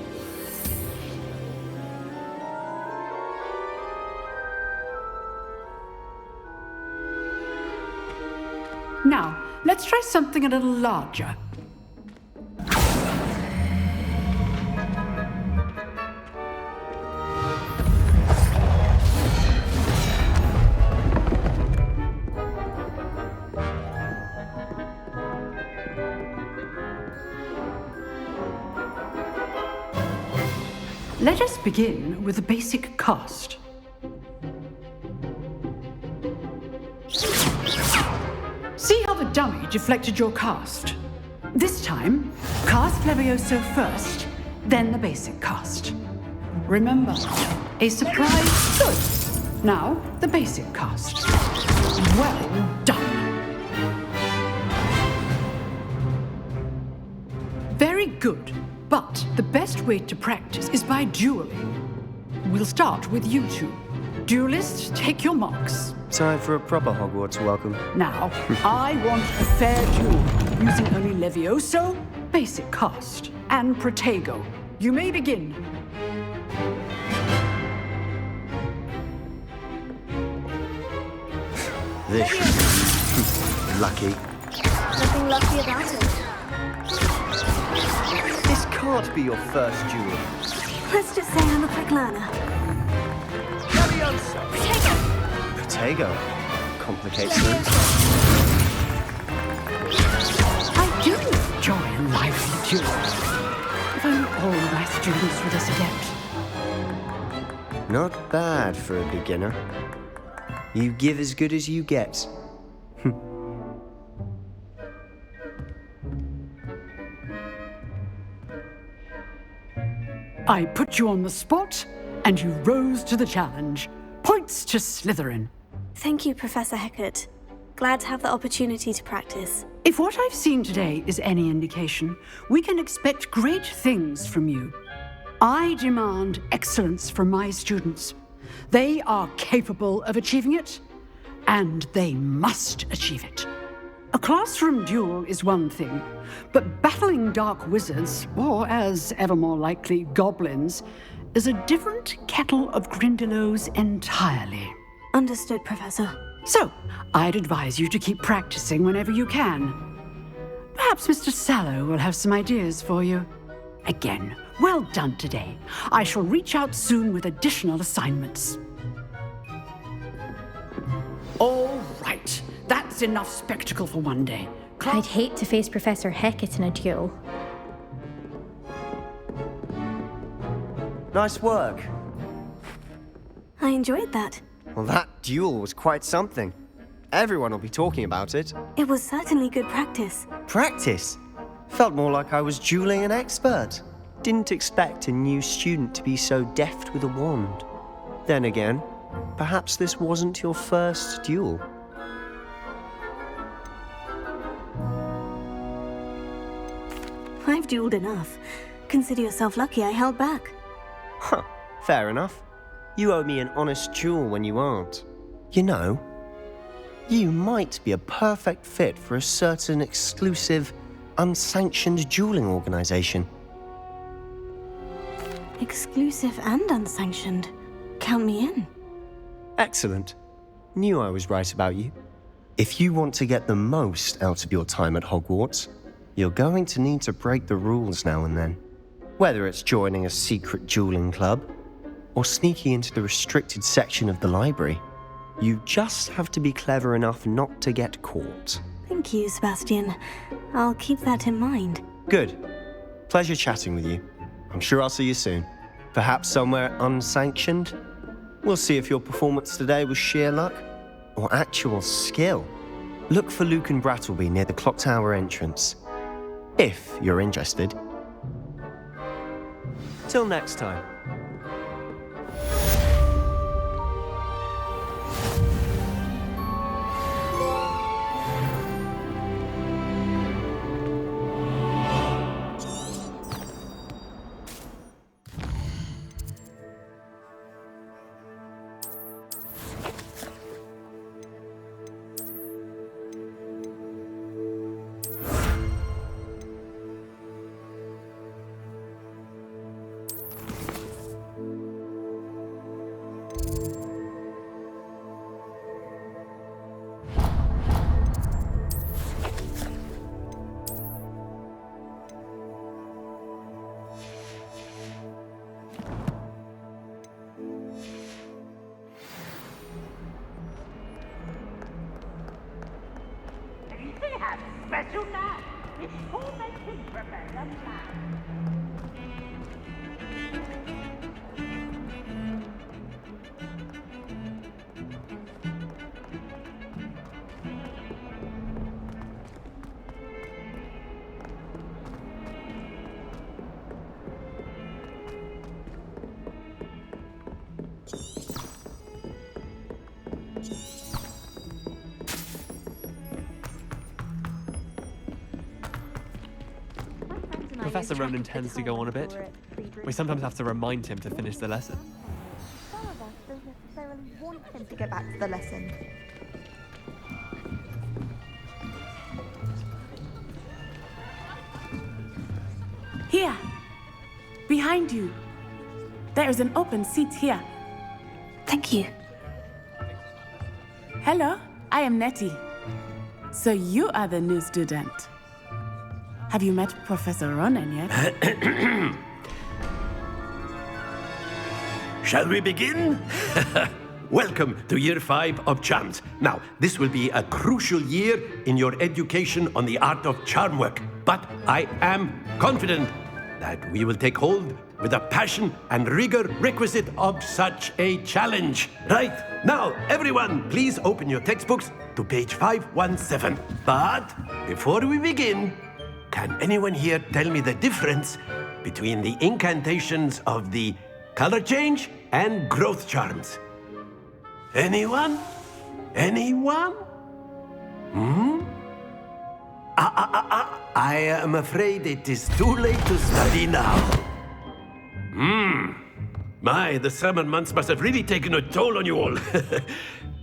Now, let's try something a little larger. Let us begin with the basic cast. See how the dummy deflected your cast? This time, cast Levioso first, then the basic cast. Remember, a surprise good. Now, the basic cast. Well done. Very good, but the best way to practice is by dueling. We'll start with you two. Duelists, take your marks. Time for a proper Hogwarts welcome. Now, I want a fair duel, using only Levioso, basic cast, and Protego. You may begin. This should be lucky. Nothing lucky about it. This can't be your first duel. Let's just say I'm a quick learner. Levioso! Protego. Complicates things. I do enjoy a lively duel. If only all my students were this adept. Not bad for a beginner. You give as good as you get. I put you on the spot, and you rose to the challenge. Points to Slytherin. Thank you, Professor Hecat. Glad to have the opportunity to practice. If what I've seen today is any indication, we can expect great things from you. I demand excellence from my students. They are capable of achieving it, and they must achieve it. A classroom duel is one thing, but battling dark wizards, or as ever more likely, goblins, is a different kettle of Grindylows entirely. Understood, Professor. So, I'd advise you to keep practicing whenever you can. Perhaps Mr. Sallow will have some ideas for you. Again, well done today. I shall reach out soon with additional assignments. That's enough spectacle for one day. I'd hate to face Professor Hecat in a duel. Nice work. I enjoyed that. Well, that duel was quite something. Everyone will be talking about it. It was certainly good practice. Practice? Felt more like I was dueling an expert. Didn't expect a new student to be so deft with a wand. Then again, perhaps this wasn't your first duel. I've dueled enough. Consider yourself lucky I held back. Huh, fair enough. You owe me an honest duel when you aren't. You know, you might be a perfect fit for a certain exclusive, unsanctioned dueling organization. Exclusive and unsanctioned. Count me in. Excellent. Knew I was right about you. If you want to get the most out of your time at Hogwarts, you're going to need to break the rules now and then. Whether it's joining a secret dueling club, or sneaking into the restricted section of the library, you just have to be clever enough not to get caught. Thank you, Sebastian. I'll keep that in mind. Good. Pleasure chatting with you. I'm sure I'll see you soon. Perhaps somewhere unsanctioned? We'll see if your performance today was sheer luck or actual skill. Look for Luke and Brattleby near the clock tower entrance, if you're interested. Till next time. Special man, it's tormenting Professor Black. Professor Ronan tends to go on a bit. We sometimes have to remind him to finish the lesson. Some of us don't necessarily want him to get back to the lesson. Here! Behind you! There is an open seat here. Thank you. Hello, I am Nettie. So you are the new student. Have you met Professor Ronan yet? Shall we begin? Welcome to Year 5 of Charms. Now, this will be a crucial year in your education on the art of charm work. But I am confident that we will take hold with the passion and rigor requisite of such a challenge. Right, now, everyone, please open your textbooks to page 517. But before we begin, can anyone here tell me the difference between the incantations of the color change and growth charms? Anyone? Anyone? I am afraid it is too late to study now. My, the summer months must have really taken a toll on you all.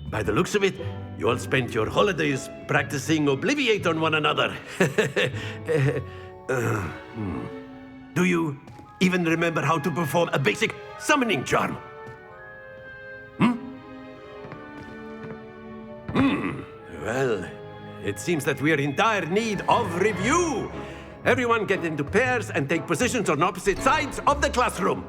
By the looks of it, you all spent your holidays practicing Obliviate on one another. Do you even remember how to perform a basic summoning charm? Well, it seems that we are in dire need of review. Everyone get into pairs and take positions on opposite sides of the classroom.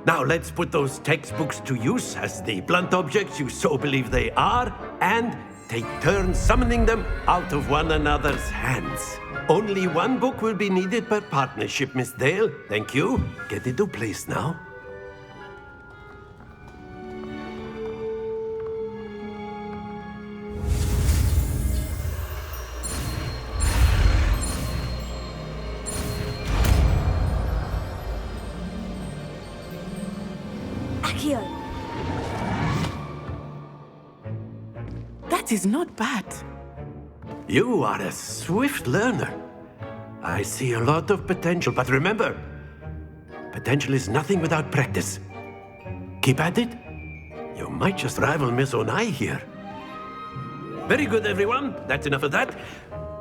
Now let's put those textbooks to use as the blunt objects you so believe they are, and take turns summoning them out of one another's hands. Only one book will be needed per partnership, Miss Dale. Thank you. Get into place now. Accio! That is not bad. You are a swift learner. I see a lot of potential, but remember, potential is nothing without practice. Keep at it. You might just rival Miss Onai here. Very good, everyone. That's enough of that.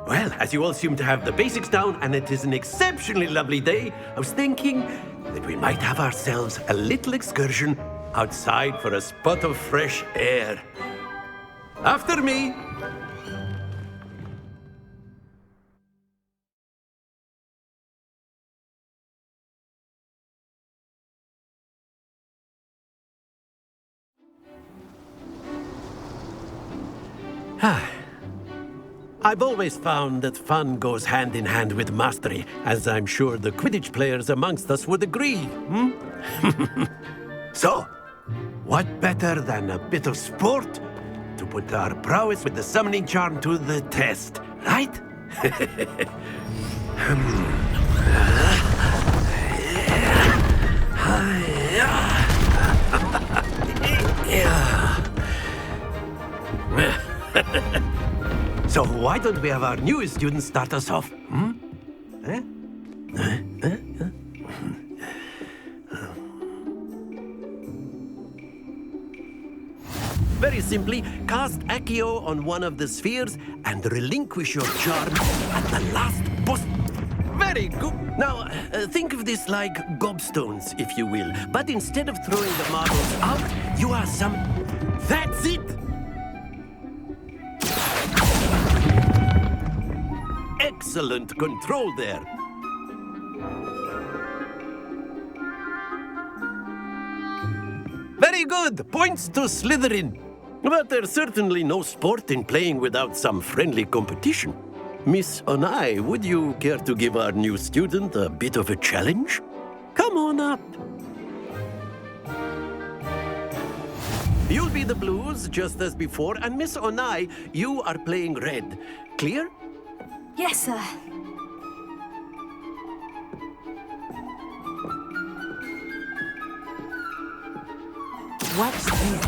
Well, as you all seem to have the basics down, and it is an exceptionally lovely day, I was thinking that we might have ourselves a little excursion outside for a spot of fresh air. After me. I've always found that fun goes hand in hand with mastery, as I'm sure the Quidditch players amongst us would agree, So, what better than a bit of sport to put our prowess with the summoning charm to the test, right? So why don't we have our newest student start us off? Very simply, cast Accio on one of the spheres and relinquish your charm at the last boss. Very good. Now, think of this like gobstones, if you will. But instead of throwing the marbles out, you are some... That's it! Excellent control there. Very good. Points to Slytherin. But there's certainly no sport in playing without some friendly competition. Miss Onai, would you care to give our new student a bit of a challenge? Come on up. You'll be the blues, just as before, and Miss Onai, you are playing red. Clear? Yes, sir. Watch this.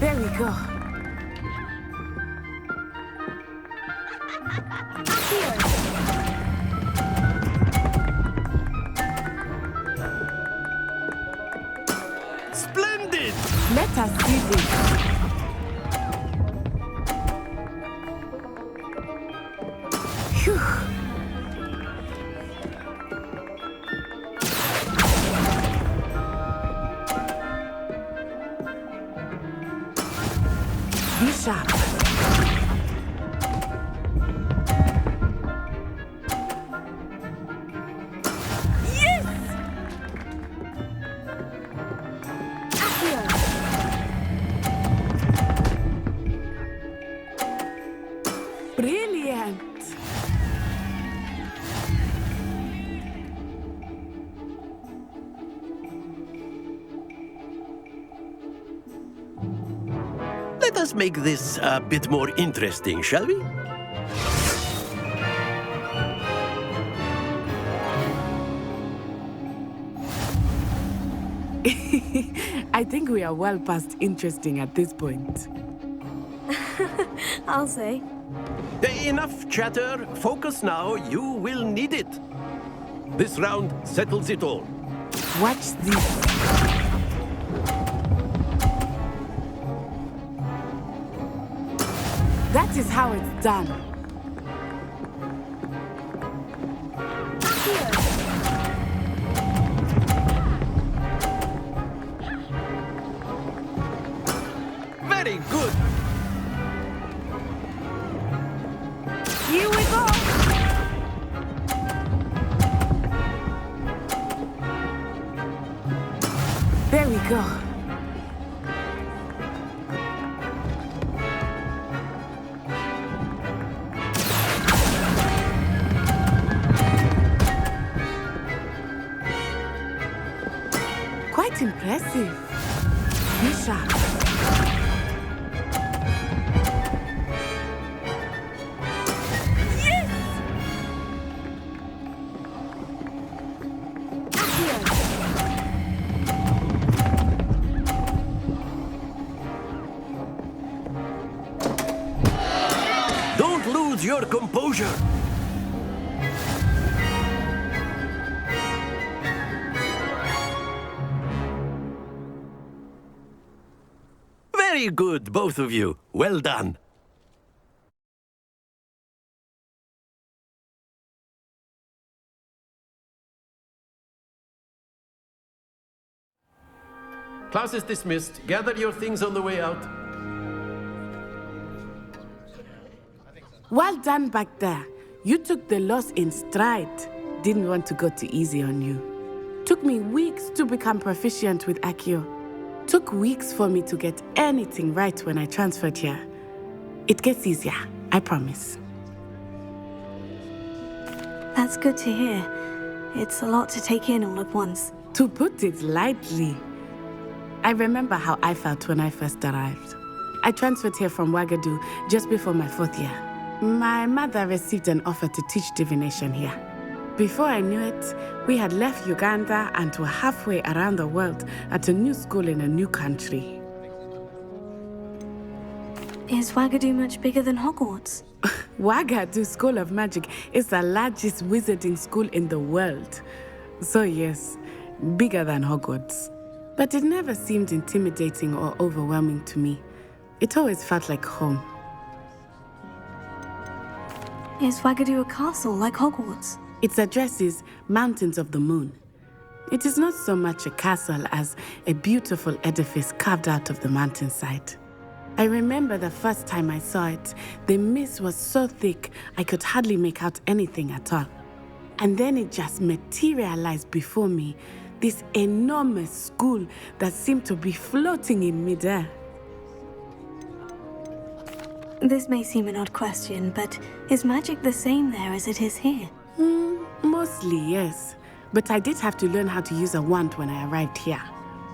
There we go. Splendid! Let us see this. Phew. Be sharp. Yes! Brilliant. Let us make this a bit more interesting, shall we? I think we are well past interesting at this point. I'll say. Enough chatter. Focus now. You will need it. This round settles it all. Watch this. That is how it's done. Very good. Here we go. go. Quite impressive. Be sharp. Don't lose your composure. Very good, both of you. Well done. Class is dismissed. Gather your things on the way out. Well done back there. You took the loss in stride. Didn't want to go too easy on you. Took me weeks to become proficient with Accio. Took weeks for me to get anything right when I transferred here. It gets easier, I promise. That's good to hear. It's a lot to take in all at once. To put it lightly, I remember how I felt when I first arrived. I transferred here from Wagadu just before my 4th year. My mother received an offer to teach divination here. Before I knew it, we had left Uganda and were halfway around the world at a new school in a new country. Is Wagadu much bigger than Hogwarts? Wagadu School of Magic is the largest wizarding school in the world. So yes, bigger than Hogwarts. But it never seemed intimidating or overwhelming to me. It always felt like home. Is Wagadu a castle like Hogwarts? Its address is Mountains of the Moon. It is not so much a castle as a beautiful edifice carved out of the mountainside. I remember the first time I saw it, the mist was so thick I could hardly make out anything at all. And then it just materialized before me, this enormous school that seemed to be floating in midair. This may seem an odd question, but is magic the same there as it is here? Mostly, yes. But I did have to learn how to use a wand when I arrived here.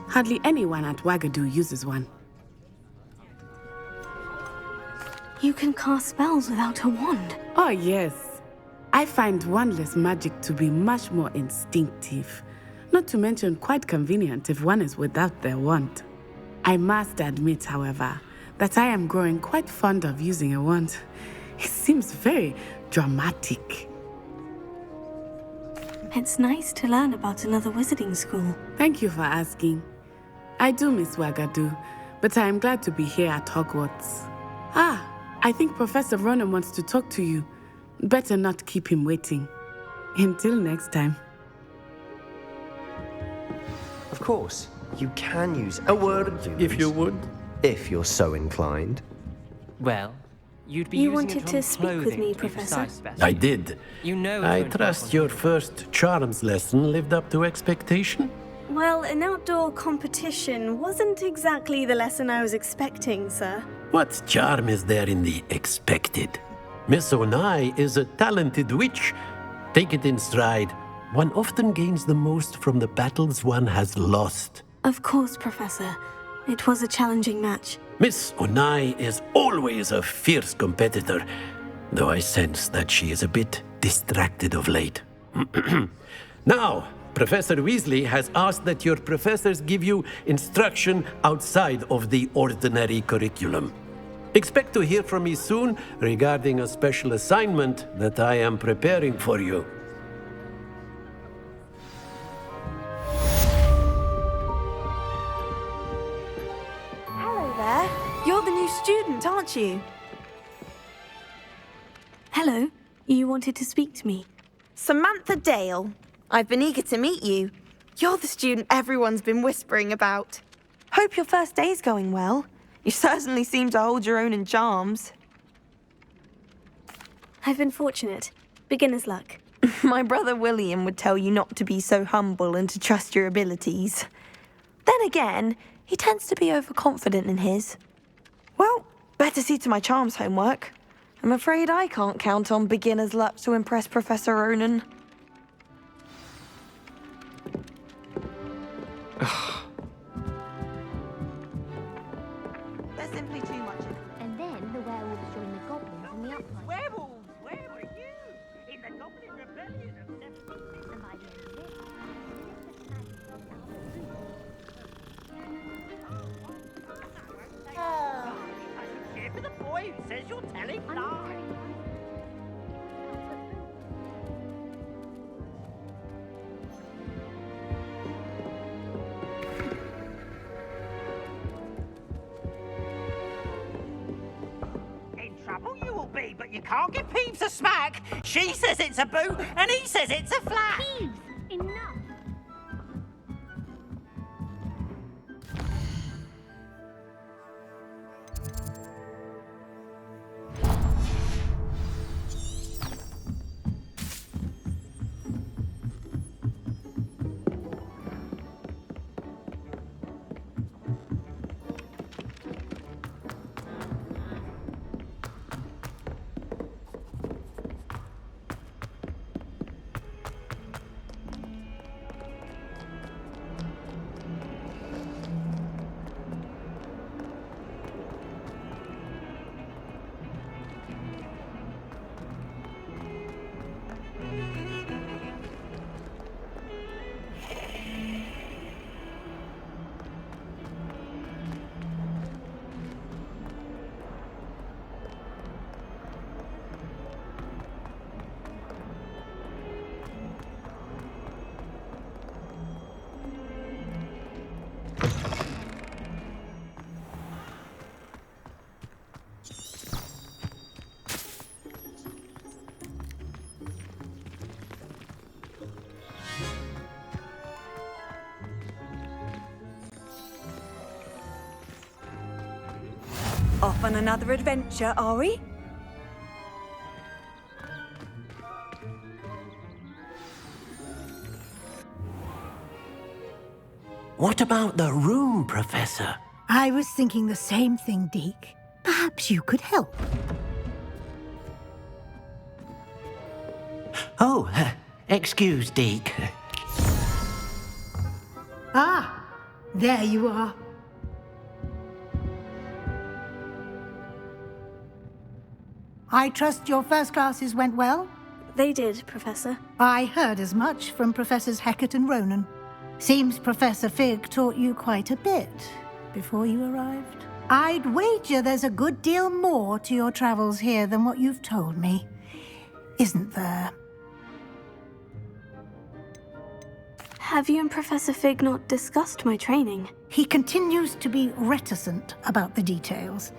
Hardly anyone at Wagadu uses one. You can cast spells without a wand? Oh, yes. I find wandless magic to be much more instinctive. Not to mention quite convenient if one is without their wand. I must admit, however, that I am growing quite fond of using a wand. It seems very dramatic. It's nice to learn about another wizarding school. Thank you for asking. I do miss Wagadu, but I am glad to be here at Hogwarts. I think Professor Ronan wants to talk to you. Better not keep him waiting. Until next time. Of course, you can use a word if you would. If you're so inclined. Well, you'd be You using wanted it to on speak with clothing, me, to be Professor? precise, Bessie. I did. You know I it's trust your first charms lesson lived up to expectation. Well, an outdoor competition wasn't exactly the lesson I was expecting, sir. What charm is there in the expected? Miss Onai is a talented witch. Take it in stride. One often gains the most from the battles one has lost. Of course, Professor. It was a challenging match. Miss Onai is always a fierce competitor, though I sense that she is a bit distracted of late. Now, Professor Weasley has asked that your professors give you instruction outside of the ordinary curriculum. Expect to hear from me soon regarding a special assignment that I am preparing for you. Hello there. You're the new student, aren't you? Hello. You wanted to speak to me? Samantha Dale. I've been eager to meet you. You're the student everyone's been whispering about. Hope your first day's going well. You certainly seem to hold your own in charms. I've been fortunate. Beginner's luck. My brother William would tell you not to be so humble and to trust your abilities. Then again, he tends to be overconfident in his. Well, better see to my charms homework. I'm afraid I can't count on beginner's luck to impress Professor Ronan. There's simply too much. And then the werewolves join the goblins in the uprising. Werewolves, where were you? In the Goblin Rebellion of 76, and by the end of it, I should cheer for the boy who says you're telling lies. In trouble you will be, but you can't give Peeves a smack. She says it's a boo, and he says it's a flat. Peeves, enough! Off on another adventure, are we? What about the room, Professor? I was thinking the same thing, Deke. Perhaps you could help. Oh, excuse, Deke. Ah, there you are. I trust your first classes went well? They did, Professor. I heard as much from Professors Hecat and Ronan. Seems Professor Fig taught you quite a bit before you arrived. I'd wager there's a good deal more to your travels here than what you've told me. Isn't there? Have you and Professor Fig not discussed my training? He continues to be reticent about the details,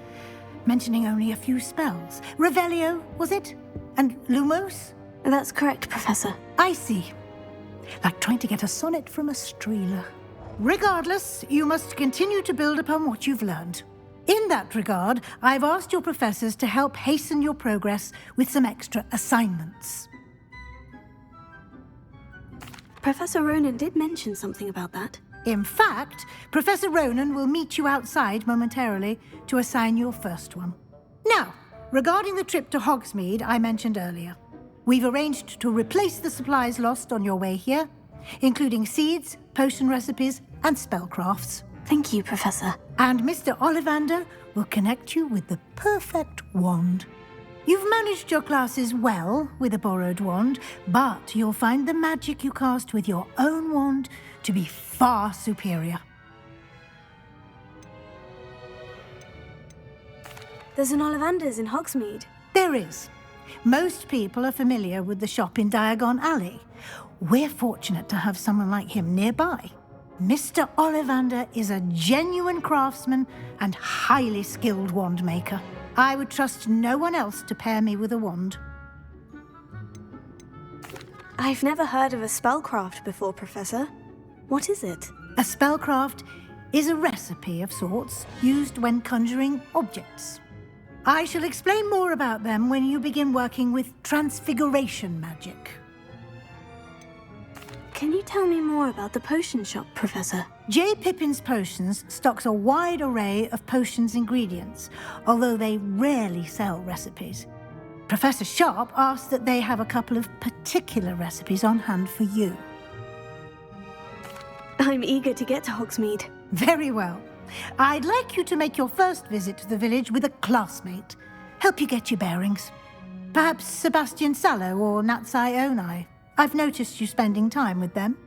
mentioning only a few spells. Revelio, was it? And Lumos? That's correct, Professor. I see. Like trying to get a sonnet from a streeler. Regardless, you must continue to build upon what you've learned. In that regard, I've asked your professors to help hasten your progress with some extra assignments. Professor Ronan did mention something about that. In fact, Professor Ronan will meet you outside momentarily to assign your first one. Now, regarding the trip to Hogsmeade I mentioned earlier, we've arranged to replace the supplies lost on your way here, including seeds, potion recipes, and spellcrafts. Thank you, Professor. And Mr. Ollivander will connect you with the perfect wand. You've managed your classes well with a borrowed wand, but you'll find the magic you cast with your own wand to be far superior. There's an Ollivander's in Hogsmeade. There is. Most people are familiar with the shop in Diagon Alley. We're fortunate to have someone like him nearby. Mr. Ollivander is a genuine craftsman and highly skilled wand maker. I would trust no one else to pair me with a wand. I've never heard of a spellcraft before, Professor. What is it? A spellcraft is a recipe of sorts used when conjuring objects. I shall explain more about them when you begin working with transfiguration magic. Can you tell me more about the potion shop, Professor? J. Pippin's Potions stocks a wide array of potions ingredients, although they rarely sell recipes. Professor Sharp asks that they have a couple of particular recipes on hand for you. I'm eager to get to Hogsmeade. Very well. I'd like you to make your first visit to the village with a classmate. Help you get your bearings. Perhaps Sebastian Sallow or Natsai Onai. I've noticed you spending time with them.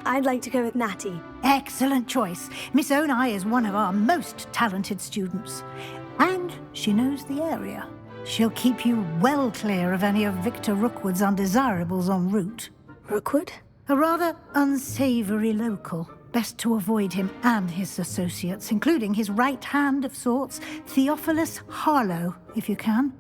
I'd like to go with Natty. Excellent choice. Miss Onai is one of our most talented students. And she knows the area. She'll keep you well clear of any of Victor Rookwood's undesirables en route. Rookwood? A rather unsavory local. Best to avoid him and his associates, including his right hand of sorts, Theophilus Harlow, if you can.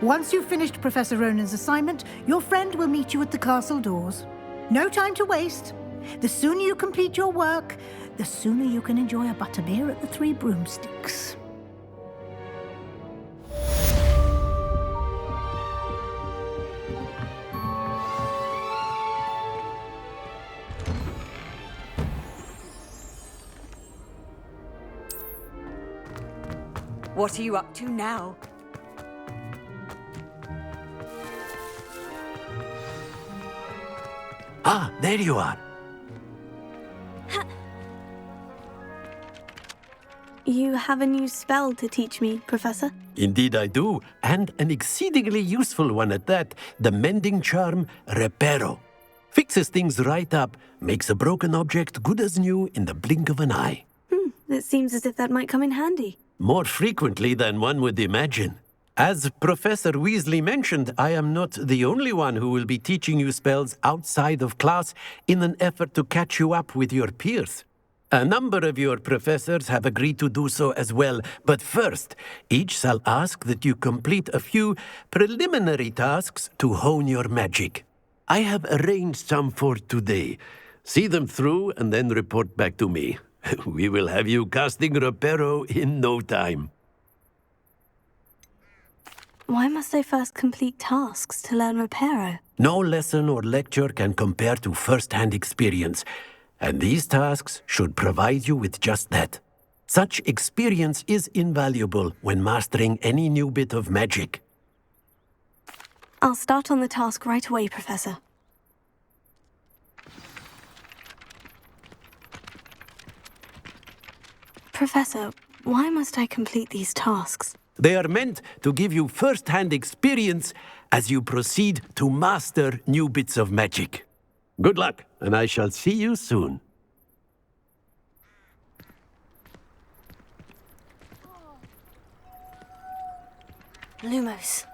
Once you've finished Professor Ronan's assignment, your friend will meet you at the castle doors. No time to waste. The sooner you complete your work, the sooner you can enjoy a butterbeer at the Three Broomsticks. What are you up to now? Ah, there you are. You have a new spell to teach me, Professor? Indeed I do, and an exceedingly useful one at that. The mending charm, Reparo. Fixes things right up, makes a broken object good as new in the blink of an eye. It seems as if that might come in handy. More frequently than one would imagine. As Professor Weasley mentioned, I am not the only one who will be teaching you spells outside of class in an effort to catch you up with your peers. A number of your professors have agreed to do so as well, but first, each shall ask that you complete a few preliminary tasks to hone your magic. I have arranged some for today. See them through and then report back to me. We will have you casting Reparo in no time. Why must I first complete tasks to learn Reparo? No lesson or lecture can compare to first-hand experience, and these tasks should provide you with just that. Such experience is invaluable when mastering any new bit of magic. I'll start on the task right away, Professor. Professor, why must I complete these tasks? They are meant to give you first-hand experience as you proceed to master new bits of magic. Good luck, and I shall see you soon. Lumos.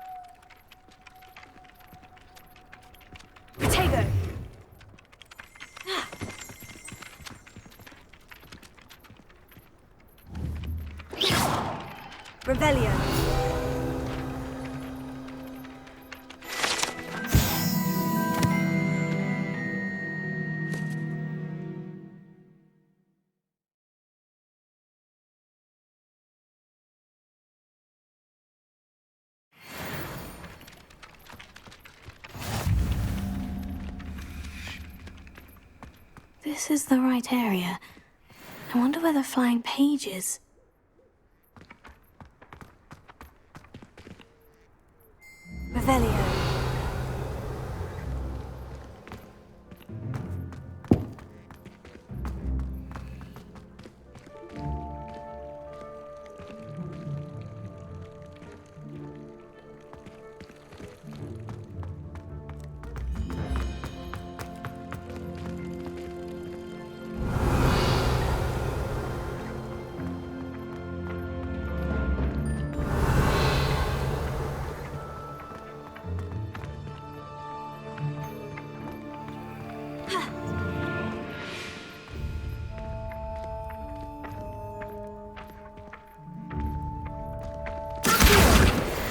Protego! Revelio. This is the right area. I wonder where the flying page is. Revelio.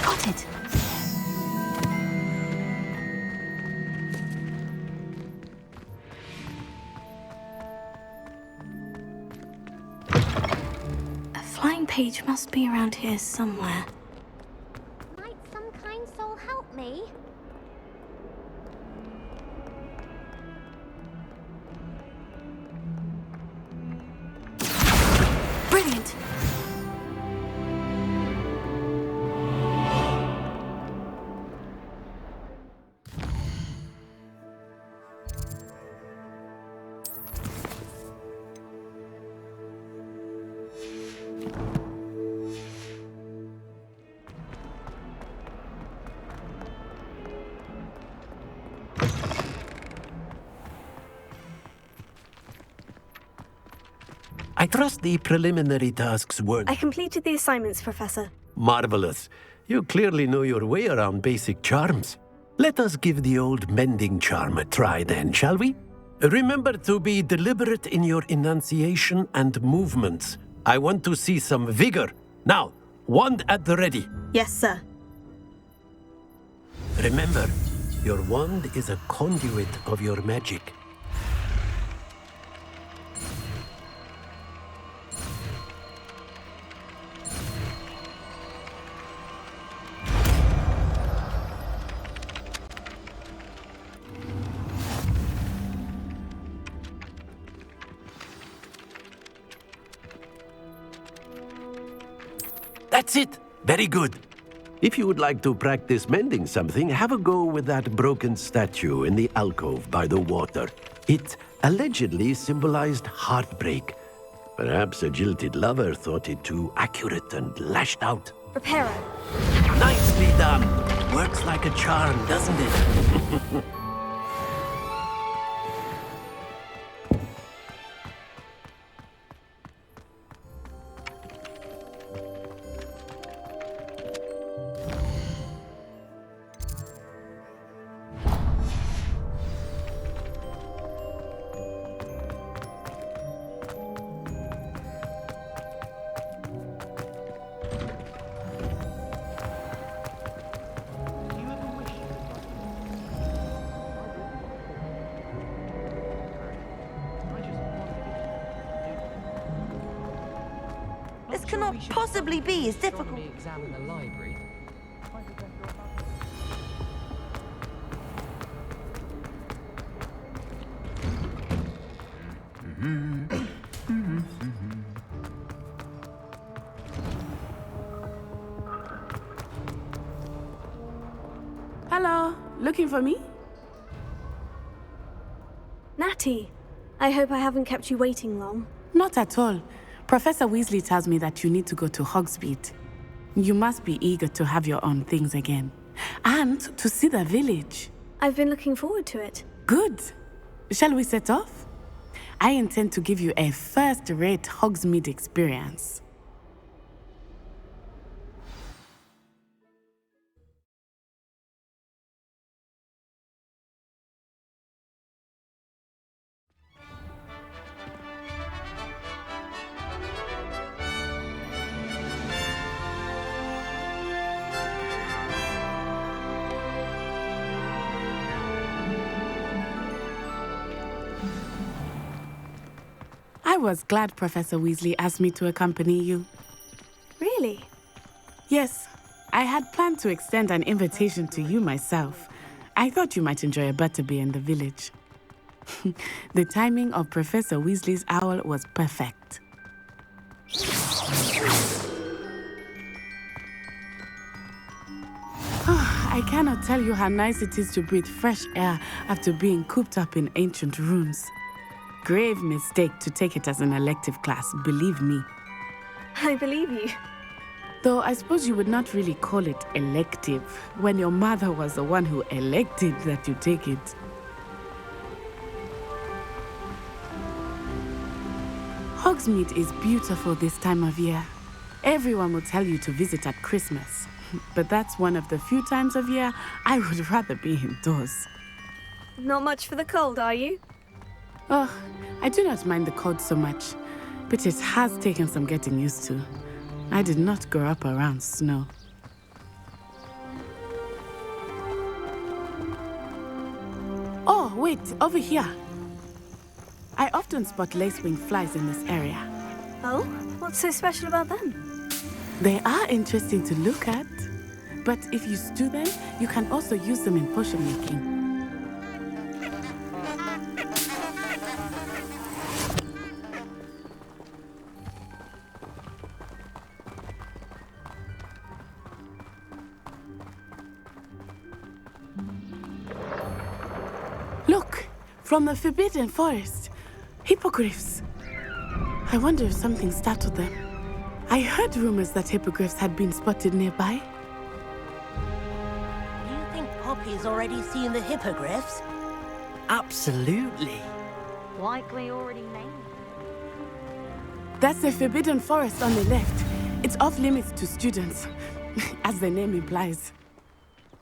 Got it. A flying page must be around here somewhere. Might some kind soul help me? I trust the preliminary tasks weren't I completed the assignments, Professor. marvelous. You clearly know your way around basic charms. Let us give the old mending charm a try then, shall we? Remember to be deliberate in your enunciation and movements. I want to see some vigor. Now, wand at the ready. Yes, sir. Remember, your wand is a conduit of your magic. That's it. Very good. If you would like to practice mending something, have a go with that broken statue in the alcove by the water. It allegedly symbolized heartbreak. Perhaps a jilted lover thought it too accurate and lashed out. Reparo. Nicely done. Works like a charm, doesn't it? This cannot possibly be as difficult. Examine the library. Hello, looking for me? Natty, I hope I haven't kept you waiting long. Not at all. Professor Weasley tells me that you need to go to Hogsmeade. You must be eager to have your own things again. And to see the village. I've been looking forward to it. Good. Shall we set off? I intend to give you a first-rate Hogsmeade experience. I was glad Professor Weasley asked me to accompany you. Really? Yes, I had planned to extend an invitation to you myself. I thought you might enjoy a butterbeer in the village. The timing of Professor Weasley's owl was perfect. I cannot tell you how nice it is to breathe fresh air after being cooped up in ancient ruins. Grave mistake to take it as an elective class, believe me. I believe you. Though I suppose you would not really call it elective when your mother was the one who elected that you take it. Hogsmeade is beautiful this time of year. Everyone will tell you to visit at Christmas, but that's one of the few times of year I would rather be indoors. Not much for the cold, are you? Oh, I do not mind the cold so much, but it has taken some getting used to. I did not grow up around snow. Oh, wait, over here. I often spot lacewing flies in this area. Oh? What's so special about them? They are interesting to look at, but if you stew them, you can also use them in potion making. Look, from the Forbidden Forest, hippogriffs. I wonder if something startled them. I heard rumors that hippogriffs had been spotted nearby. Do you think Poppy's already seen the hippogriffs? Absolutely. Likely already named. That's the Forbidden Forest on the left. It's off limits to students, as the name implies.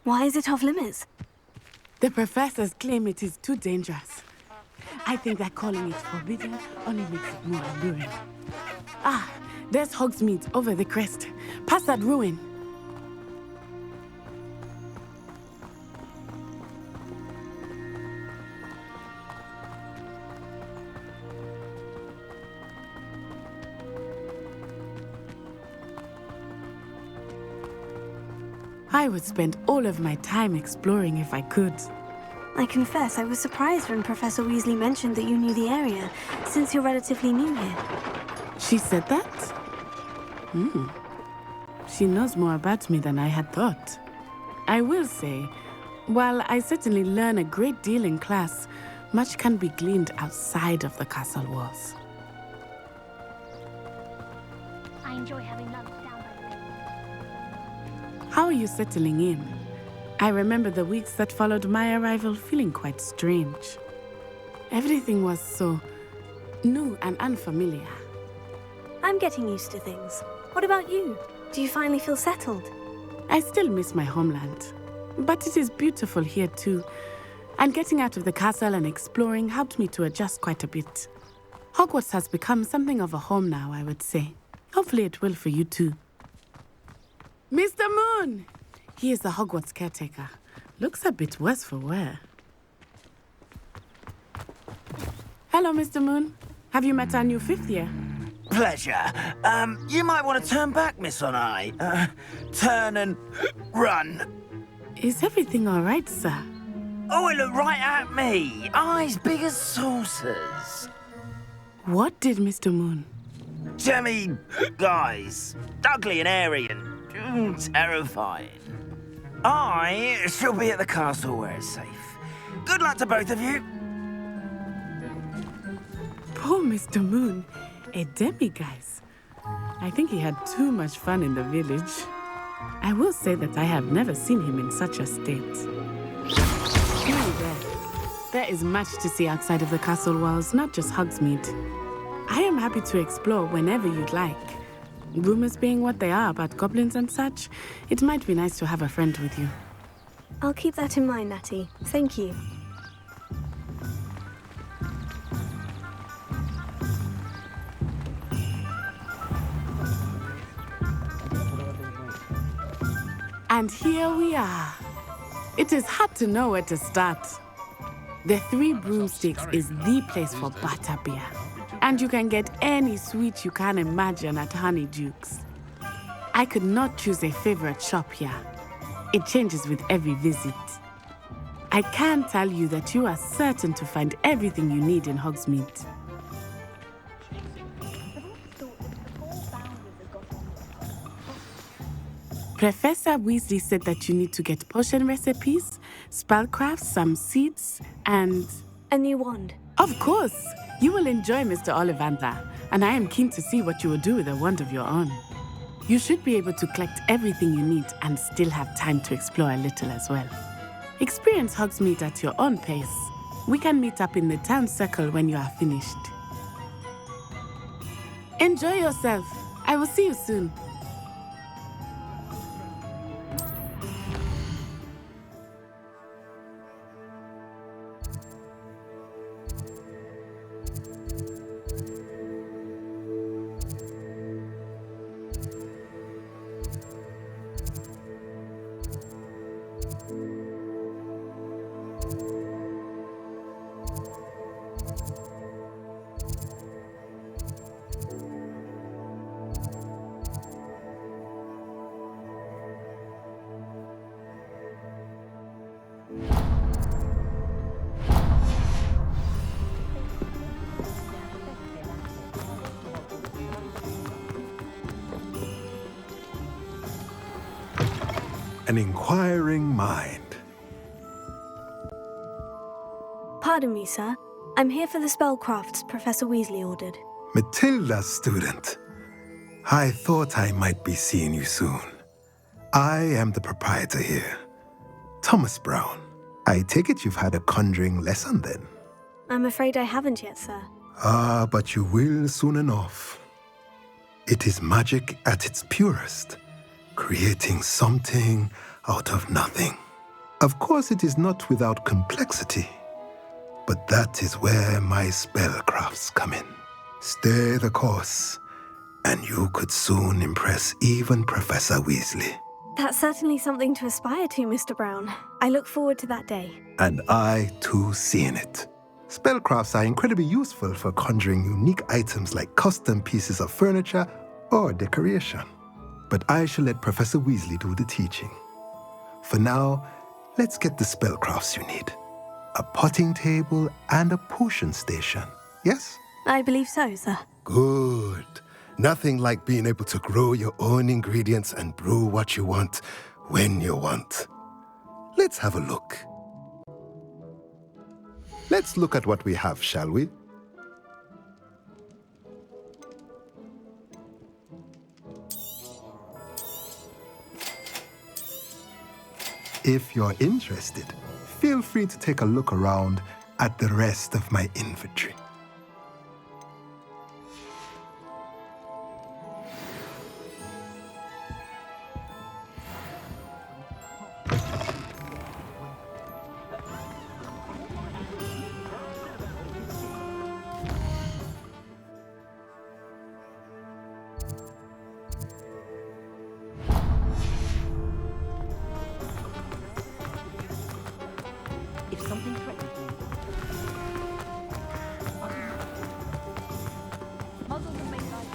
Why is it off limits? The professors claim it is too dangerous. I think that calling it forbidden only makes it more alluring. Ah, there's Hogsmeade over the crest. Past that ruin. I would spend all of my time exploring if I could. I confess I was surprised when Professor Weasley mentioned that you knew the area, since you're relatively new here. She said that? She knows more about me than I had thought. I will say, while I certainly learn a great deal in class, much can be gleaned outside of the castle walls. I enjoy having lunch down by the How are you settling in? I remember the weeks that followed my arrival feeling quite strange. Everything was so new and unfamiliar. I'm getting used to things. What about you? Do you finally feel settled? I still miss my homeland, but it is beautiful here too. And getting out of the castle and exploring helped me to adjust quite a bit. Hogwarts has become something of a home now, I would say. Hopefully it will for you too. Mr. Moon! He is the Hogwarts caretaker. Looks a bit worse for wear. Hello, Mr. Moon. Have you met our new fifth year? Pleasure. You might want to turn back, Miss On-Eye. Turn and run. Is everything all right, sir? Oh, it looked right at me. Eyes big as saucers. What did Mr. Moon? Jemmy guys. Ugly and airy and terrifying. I shall be at the castle where it's safe. Good luck to both of you. Poor Mr. Moon. A demiguise. I think he had too much fun in the village. I will say that I have never seen him in such a state. There is much to see outside of the castle walls, not just Hogsmeade. I am happy to explore whenever you'd like. Rumors being what they are about goblins and such, it might be nice to have a friend with you. I'll keep that in mind, Natty. Thank you. And here we are. It is hard to know where to start. The Three Broomsticks is the place for butterbeer. And you can get any sweet you can imagine at Honeydukes. I could not choose a favorite shop here. It changes with every visit. I can tell you that you are certain to find everything you need in Hogsmeade. Professor Weasley said that you need to get potion recipes, spellcrafts, some seeds, and... a new wand. Of course! You will enjoy Mr. Ollivander, and I am keen to see what you will do with a wand of your own. You should be able to collect everything you need and still have time to explore a little as well. Experience Hogsmeade at your own pace. We can meet up in the town circle when you are finished. Enjoy yourself. I will see you soon. An inquiring mind. Pardon me, sir. I'm here for the spellcrafts Professor Weasley ordered. Matilda's student. I thought I might be seeing you soon. I am the proprietor here, Thomas Brown. I take it you've had a conjuring lesson then? I'm afraid I haven't yet, sir. Ah, but you will soon enough. It is magic at its purest, creating something out of nothing. Of course, it is not without complexity, but that is where my spellcrafts come in. Stay the course, and you could soon impress even Professor Weasley. That's certainly something to aspire to, Mr. Brown. I look forward to that day. And I, too, seeing it. Spellcrafts are incredibly useful for conjuring unique items like custom pieces of furniture or decoration. But I shall let Professor Weasley do the teaching. For now, let's get the spellcrafts you need. A potting table and a potion station, yes? I believe so, sir. Good. Nothing like being able to grow your own ingredients and brew what you want when you want. Let's have a look. Let's look at what we have, shall we? If you're interested, feel free to take a look around at the rest of my inventory. If something threatens me. Muzzles and main light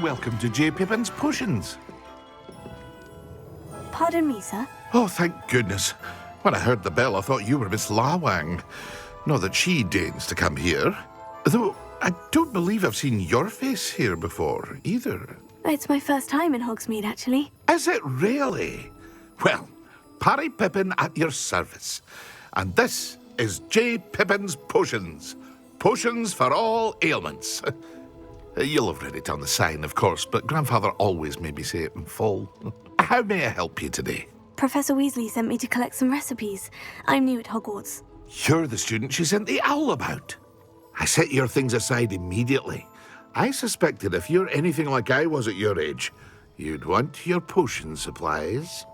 Welcome to J. Pippin's Potions. Pardon me, sir. Oh, thank goodness. When I heard the bell, I thought you were Miss Lawang. Not that she deigns to come here. Though I don't believe I've seen your face here before, either. It's my first time in Hogsmeade, actually. Is it really? Well, Parry Pippin at your service. And this is J. Pippin's Potions. Potions for all ailments. You'll have read it on the sign, of course, but Grandfather always made me say it in full. How may I help you today? Professor Weasley sent me to collect some recipes. I'm new at Hogwarts. You're the student she sent the owl about. I set your things aside immediately. I suspected if you're anything like I was at your age, you'd want your potion supplies.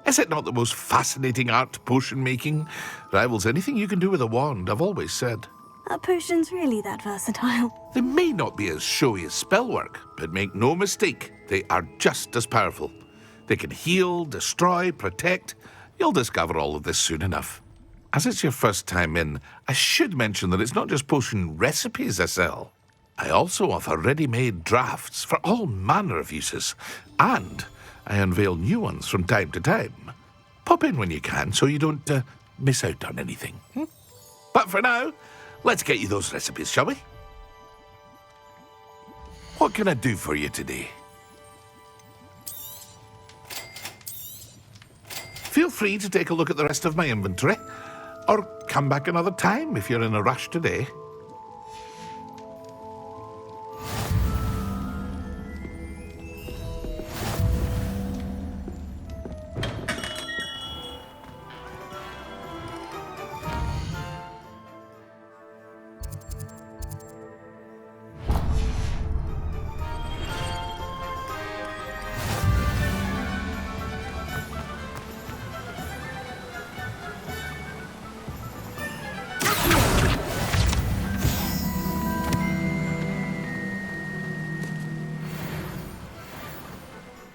Is it not the most fascinating art, potion making? Rivals anything you can do with a wand, I've always said. Are potions really that versatile? They may not be as showy as spellwork, but make no mistake, they are just as powerful. They can heal, destroy, protect. You'll discover all of this soon enough. As it's your first time in, I should mention that it's not just potion recipes I sell. I also offer ready-made drafts for all manner of uses, and I unveil new ones from time to time. Pop in when you can so you don't miss out on anything. But for now, let's get you those recipes, shall we? What can I do for you today? Feel free to take a look at the rest of my inventory, or come back another time if you're in a rush today.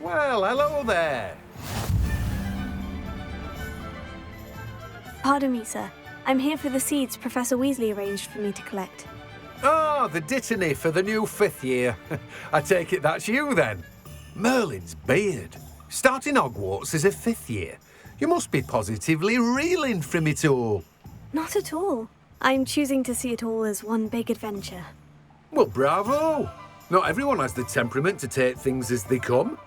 Well, hello there. Pardon me, sir. I'm here for the seeds Professor Weasley arranged for me to collect. Oh, the dittany for the new 5th year. I take it that's you, then. Merlin's beard. Starting Hogwarts as a 5th year. You must be positively reeling from it all. Not at all. I'm choosing to see it all as one big adventure. Well, bravo. Not everyone has the temperament to take things as they come.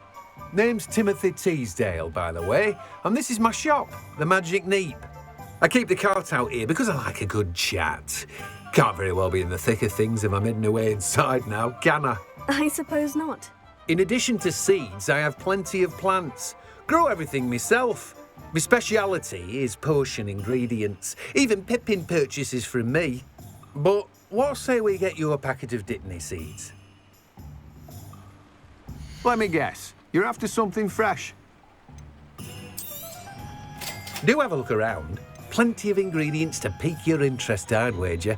Name's Timothy Teasdale, by the way, and this is my shop, the Magic Neep. I keep the cart out here because I like a good chat. Can't very well be in the thick of things if I'm hidden away inside now, can I? I suppose not. In addition to seeds, I have plenty of plants. Grow everything myself. My speciality is potion ingredients. Even Pippin purchases from me. But what say we get you a packet of Dittany seeds? Let me guess. You're after something fresh. Do have a look around. Plenty of ingredients to pique your interest, I'd wager.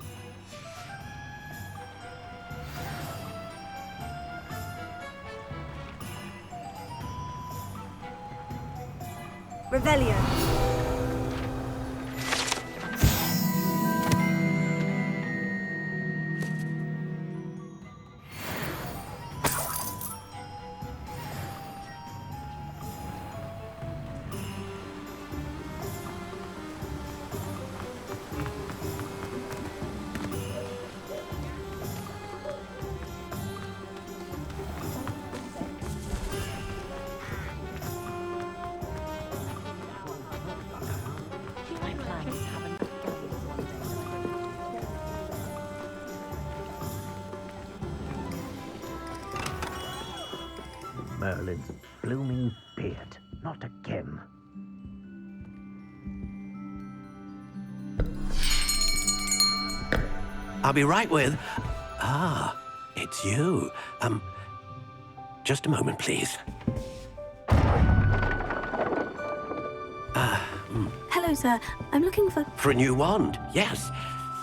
Revelio. Merlin's blooming beard. Not again. I'll be right with... Ah, it's you. Just a moment, please. Hello, sir. I'm looking for... For a new wand, yes.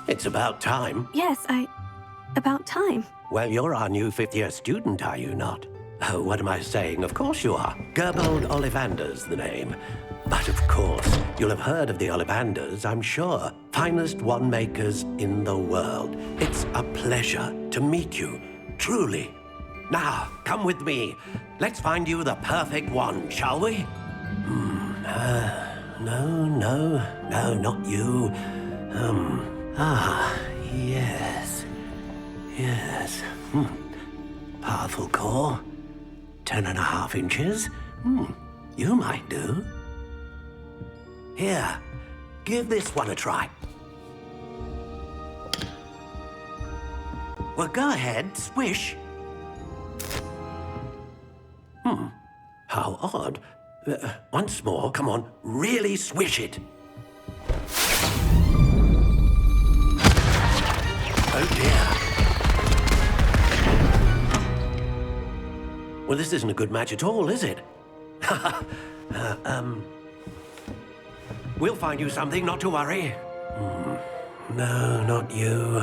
It's about time. Yes, about time. Well, you're our new fifth-year student, are you not? Oh, what am I saying? Of course you are. Gerbold Ollivander's the name. But of course, you'll have heard of the Ollivanders, I'm sure. Finest wand makers in the world. It's a pleasure to meet you, truly. Now, come with me. Let's find you the perfect wand, shall we? No, not you. Yes. Powerful core. 10.5 inches. You might do. Here, give this one a try. Well, go ahead, swish. How odd. Once more, come on, really swish it. Oh dear. Well, this isn't a good match at all, is it? We'll find you something, not to worry. No, not you.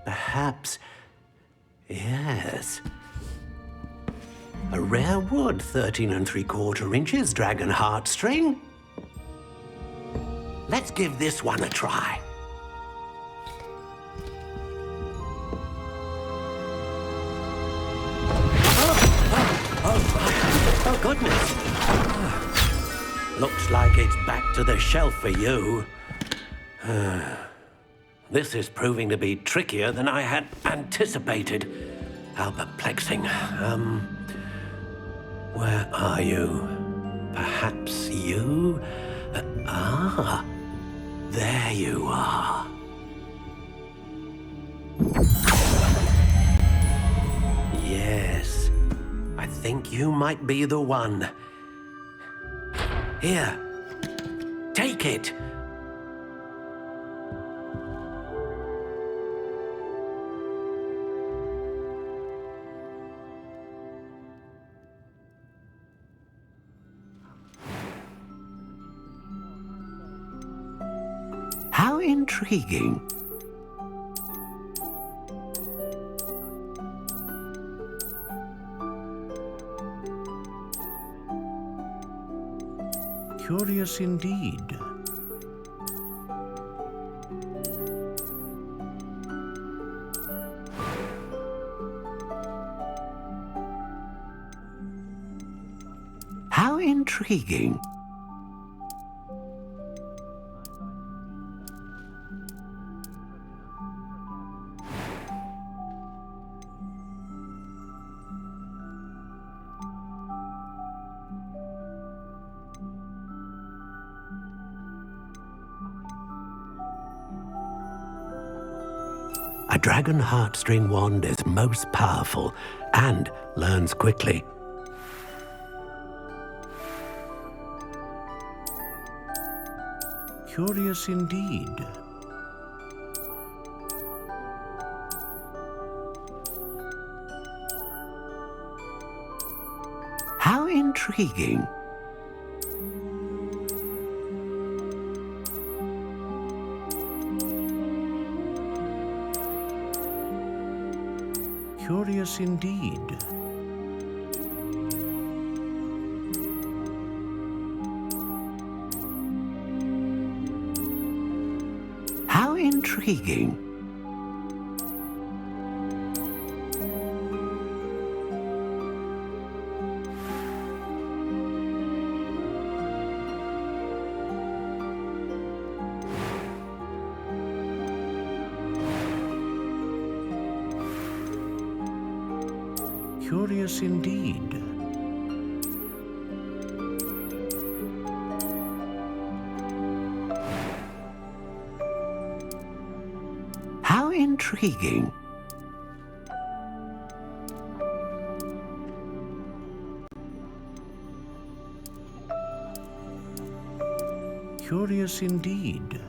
Perhaps. Yes. A rare wood, 13 3/4 inches, dragon heartstring. Let's give this one a try. Oh, goodness. Looks like it's back to the shelf for you. This is proving to be trickier than I had anticipated. How perplexing. Where are you? Perhaps you? There you are. Yes, I think you might be the one. Here, take it. How intriguing. Curious indeed. How intriguing. A dragon heartstring wand is most powerful and learns quickly. Curious indeed. How intriguing. Curious indeed. How intriguing. Curious indeed. How intriguing. Curious indeed.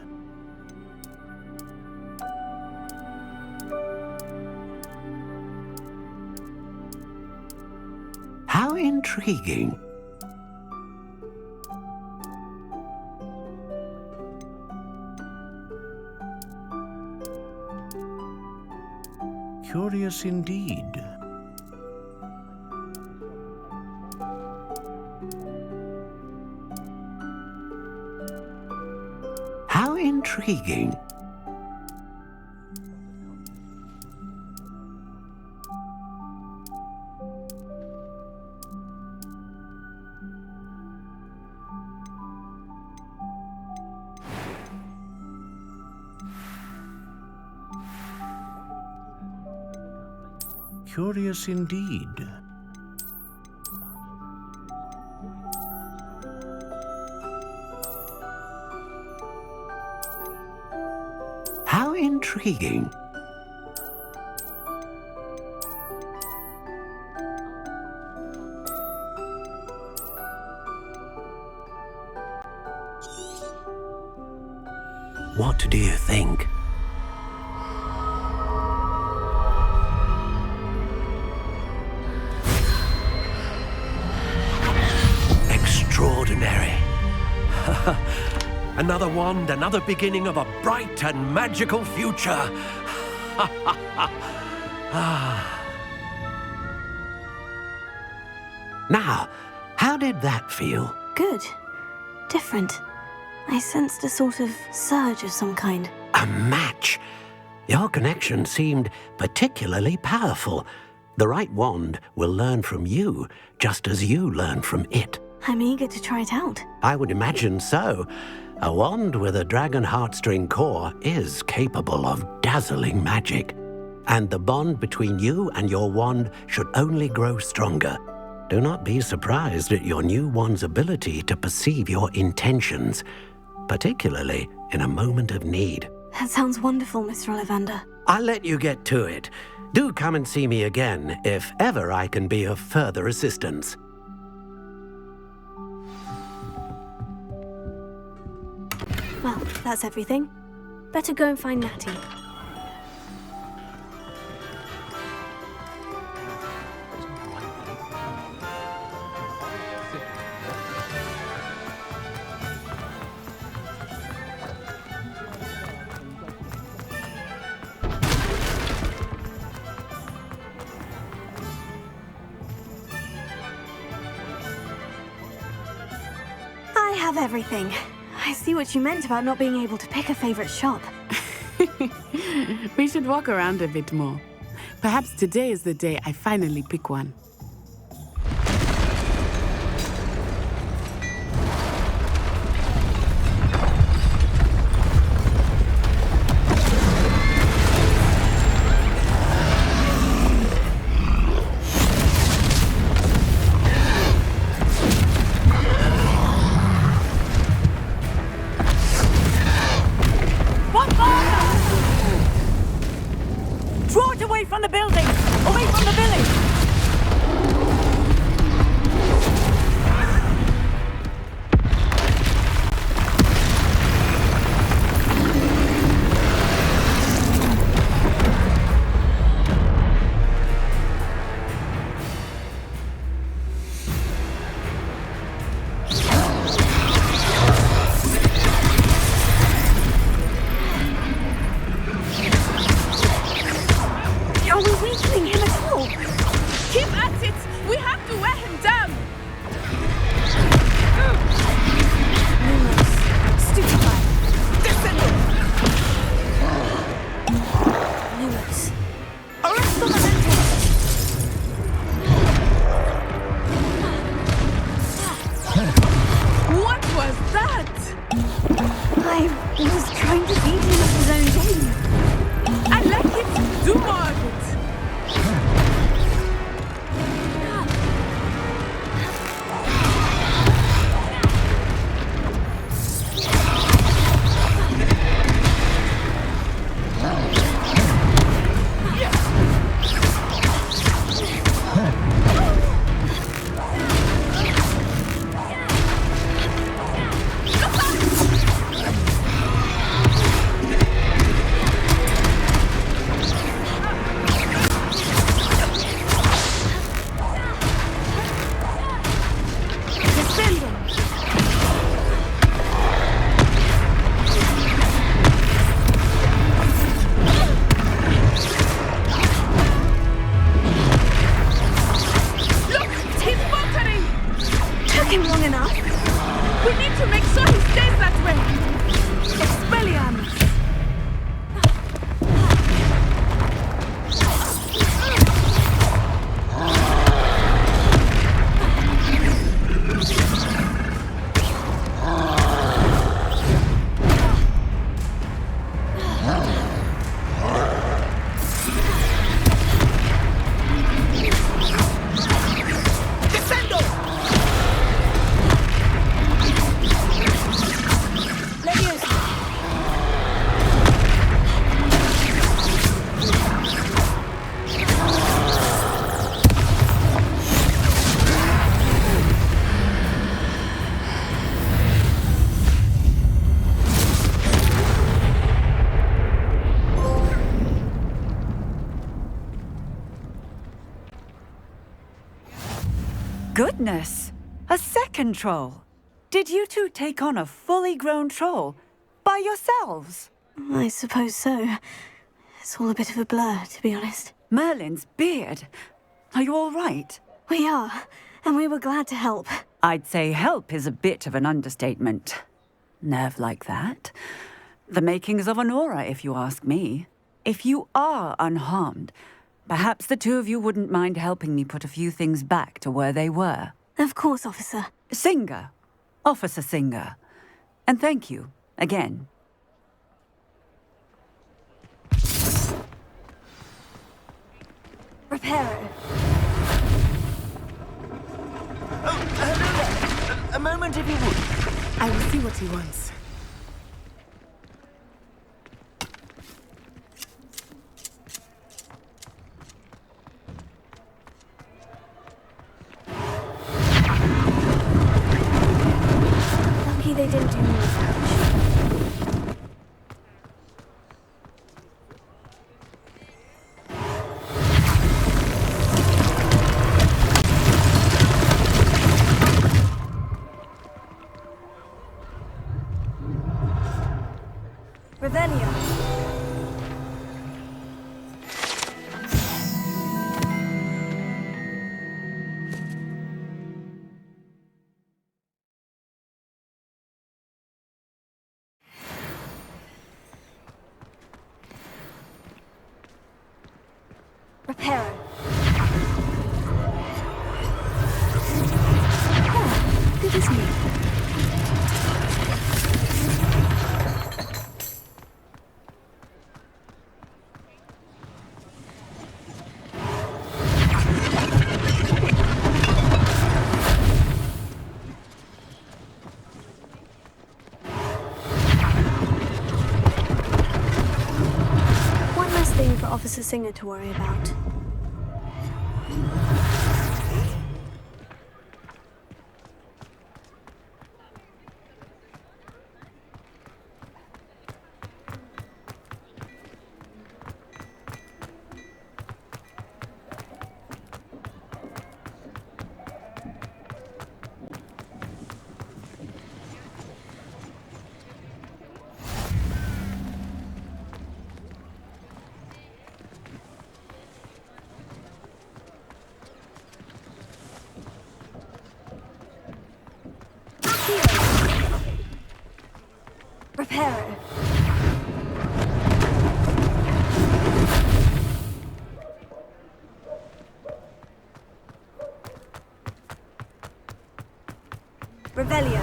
How intriguing. Curious indeed. How intriguing. Curious indeed. How intriguing. What do you think? Extraordinary. Another wand, another beginning of a bright and magical future. Now, how did that feel? Good. Different. I sensed a sort of surge of some kind. A match. Your connection seemed particularly powerful. The right wand will learn from you, just as you learn from it. I'm eager to try it out. I would imagine so. A wand with a dragon heartstring core is capable of dazzling magic. And the bond between you and your wand should only grow stronger. Do not be surprised at your new wand's ability to perceive your intentions, particularly in a moment of need. That sounds wonderful, Mr. Ollivander. I'll let you get to it. Do come and see me again if ever I can be of further assistance. Well, that's everything. Better go and find Natty. I have everything. I see what you meant about not being able to pick a favorite shop. We should walk around a bit more. Perhaps today is the day I finally pick one. Away from the building! Away from the village! Are we weakening him at all? Keep at it! We have to wear him down! Lumos, stupefy. Lumos. Arrest the What was that? I was trying to beat him at his own game. I like it! Do more of it! Him long enough. We need to make sure he stays that way. Expelliarmus. Goodness! A second troll! Did you two take on a fully grown troll by yourselves? I suppose so. It's all a bit of a blur, to be honest. Merlin's beard. Are you all right? We are, and we were glad to help. I'd say help is a bit of an understatement. Nerve like that. The makings of an aura, if you ask me. If you are unharmed, perhaps the two of you wouldn't mind helping me put a few things back to where they were. Of course, officer. Singer. Officer Singer. And thank you, again. Reparo. Oh, hello there. A moment if you would. I will see what he wants. Lucky they didn't do more damage. Revelio. Reparo. Oh, good as new. One last thing for Officer Singer to worry about. Reparo. Revelio.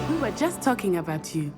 We were just talking about you.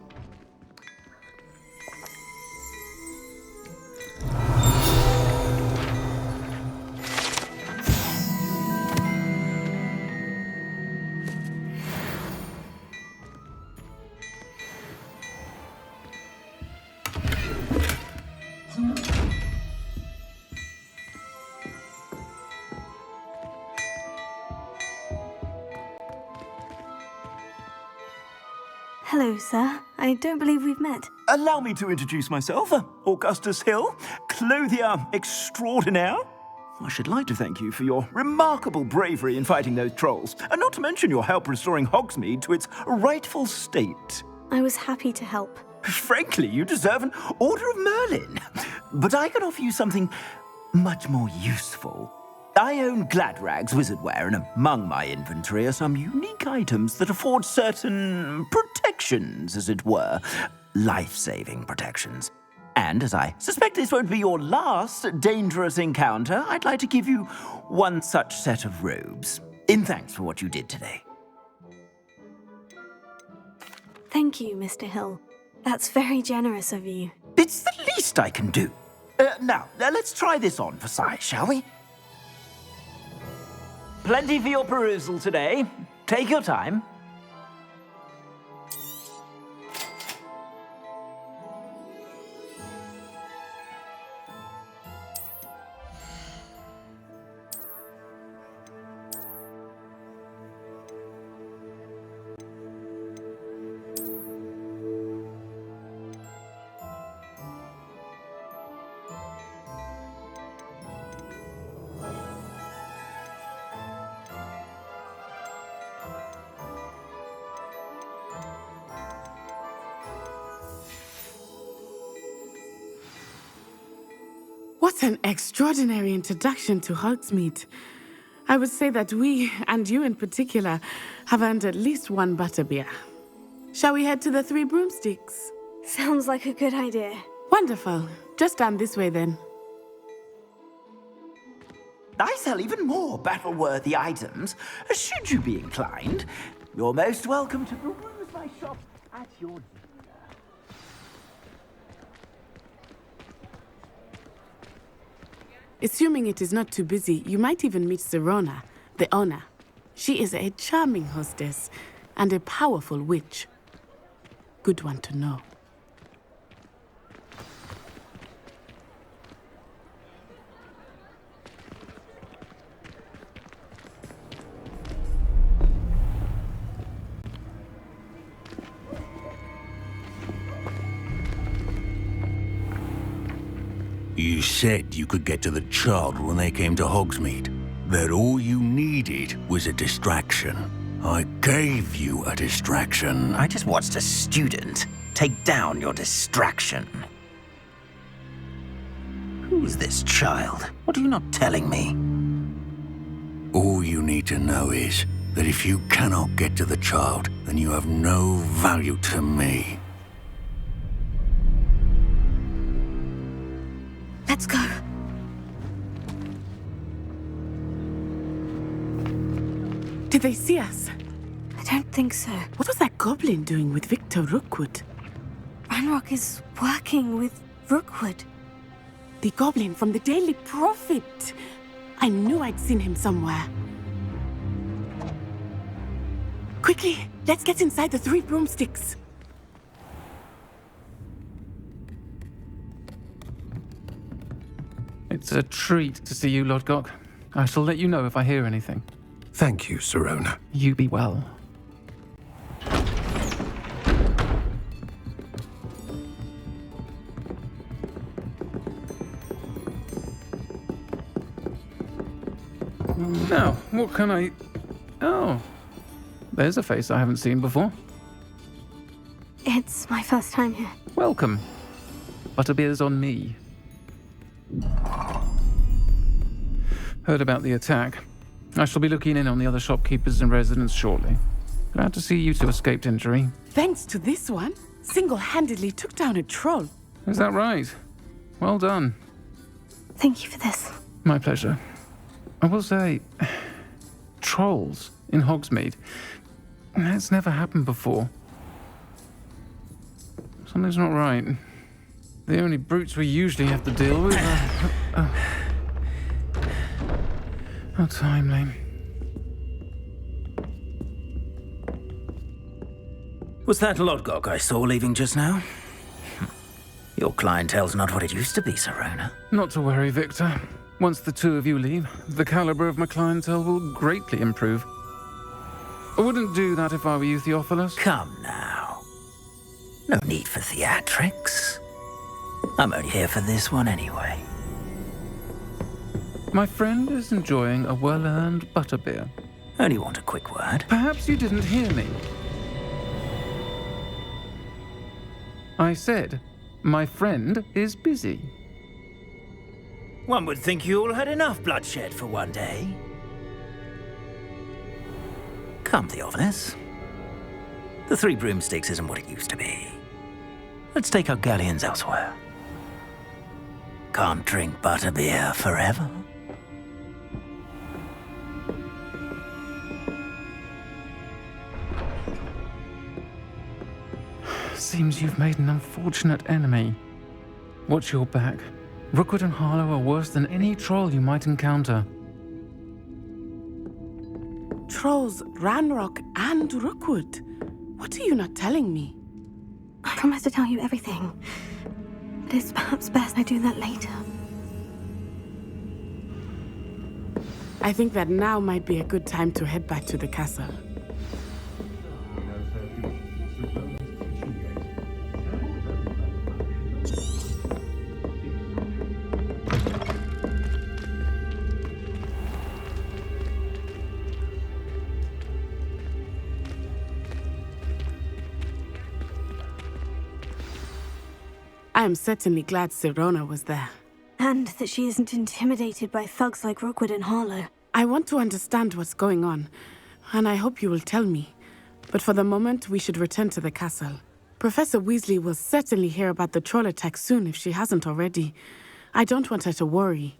Hello, sir. I don't believe we've met. Allow me to introduce myself, Augustus Hill, clothier extraordinaire. I should like to thank you for your remarkable bravery in fighting those trolls, and not to mention your help restoring Hogsmeade to its rightful state. I was happy to help. Frankly, you deserve an Order of Merlin. But I can offer you something much more useful. I own Gladrag's wizardware, and among my inventory are some unique items that afford certain protections, as it were. Life-saving protections. And as I suspect this won't be your last dangerous encounter, I'd like to give you one such set of robes, in thanks for what you did today. Thank you, Mr. Hill. That's very generous of you. It's the least I can do. Now, let's try this on for size, shall we? Plenty for your perusal today. Take your time. What an extraordinary introduction to Hogsmeade. I would say that we, and you in particular, have earned at least one butterbeer. Shall we head to the Three Broomsticks? Sounds like a good idea. Wonderful. Just down this way then. I sell even more battle-worthy items. Should you be inclined, you're most welcome to peruse my shop at your leisure. Assuming it is not too busy, you might even meet Serona, the owner. She is a charming hostess and a powerful witch. Good one to know. You said you could get to the child when they came to Hogsmeade. That all you needed was a distraction. I gave you a distraction. I just watched a student take down your distraction. Who's this child? What are you not telling me? All you need to know is that if you cannot get to the child, then you have no value to me. Let's go. Did they see us? I don't think so. What was that goblin doing with Victor Rookwood? Ranrock is working with Rookwood. The goblin from the Daily Prophet. I knew I'd seen him somewhere. Quickly, let's get inside the 3 broomsticks. It's a treat to see you, Lodgok. I shall let you know if I hear anything. Thank you, Sirona. You be well. Now, what can I... Oh, there's a face I haven't seen before. It's my first time here. Welcome. Butterbeer's on me. Heard about the attack. I shall be looking in on the other shopkeepers and residents shortly. Glad to see you two escaped injury. Thanks to this one, single-handedly took down a troll. Is that right? Well done. Thank you for this. My pleasure. I will say, trolls in Hogsmeade. That's never happened before. Something's not right. The only brutes we usually have to deal with are... How timely. Was that Lodgok I saw leaving just now? Your clientele's not what it used to be, Sirona. Not to worry, Victor. Once the two of you leave, the caliber of my clientele will greatly improve. I wouldn't do that if I were you, Theophilus. Come now. No need for theatrics. I'm only here for this one anyway. My friend is enjoying a well-earned butterbeer. Only want a quick word. Perhaps you didn't hear me. I said, my friend is busy. One would think you all had enough bloodshed for one day. Come, Theophilus. The 3 broomsticks isn't what it used to be. Let's take our galleons elsewhere. Can't drink butterbeer forever. Seems you've made an unfortunate enemy. Watch your back. Rookwood and Harlow are worse than any troll you might encounter. Trolls, Ranrock, and Rookwood. What are you not telling me? I promise to tell you everything. But it's perhaps best I do that later. I think that now might be a good time to head back to the castle. I am certainly glad Sirona was there. And that she isn't intimidated by thugs like Rookwood and Harlow. I want to understand what's going on, and I hope you will tell me. But for the moment, we should return to the castle. Professor Weasley will certainly hear about the troll attack soon if she hasn't already. I don't want her to worry.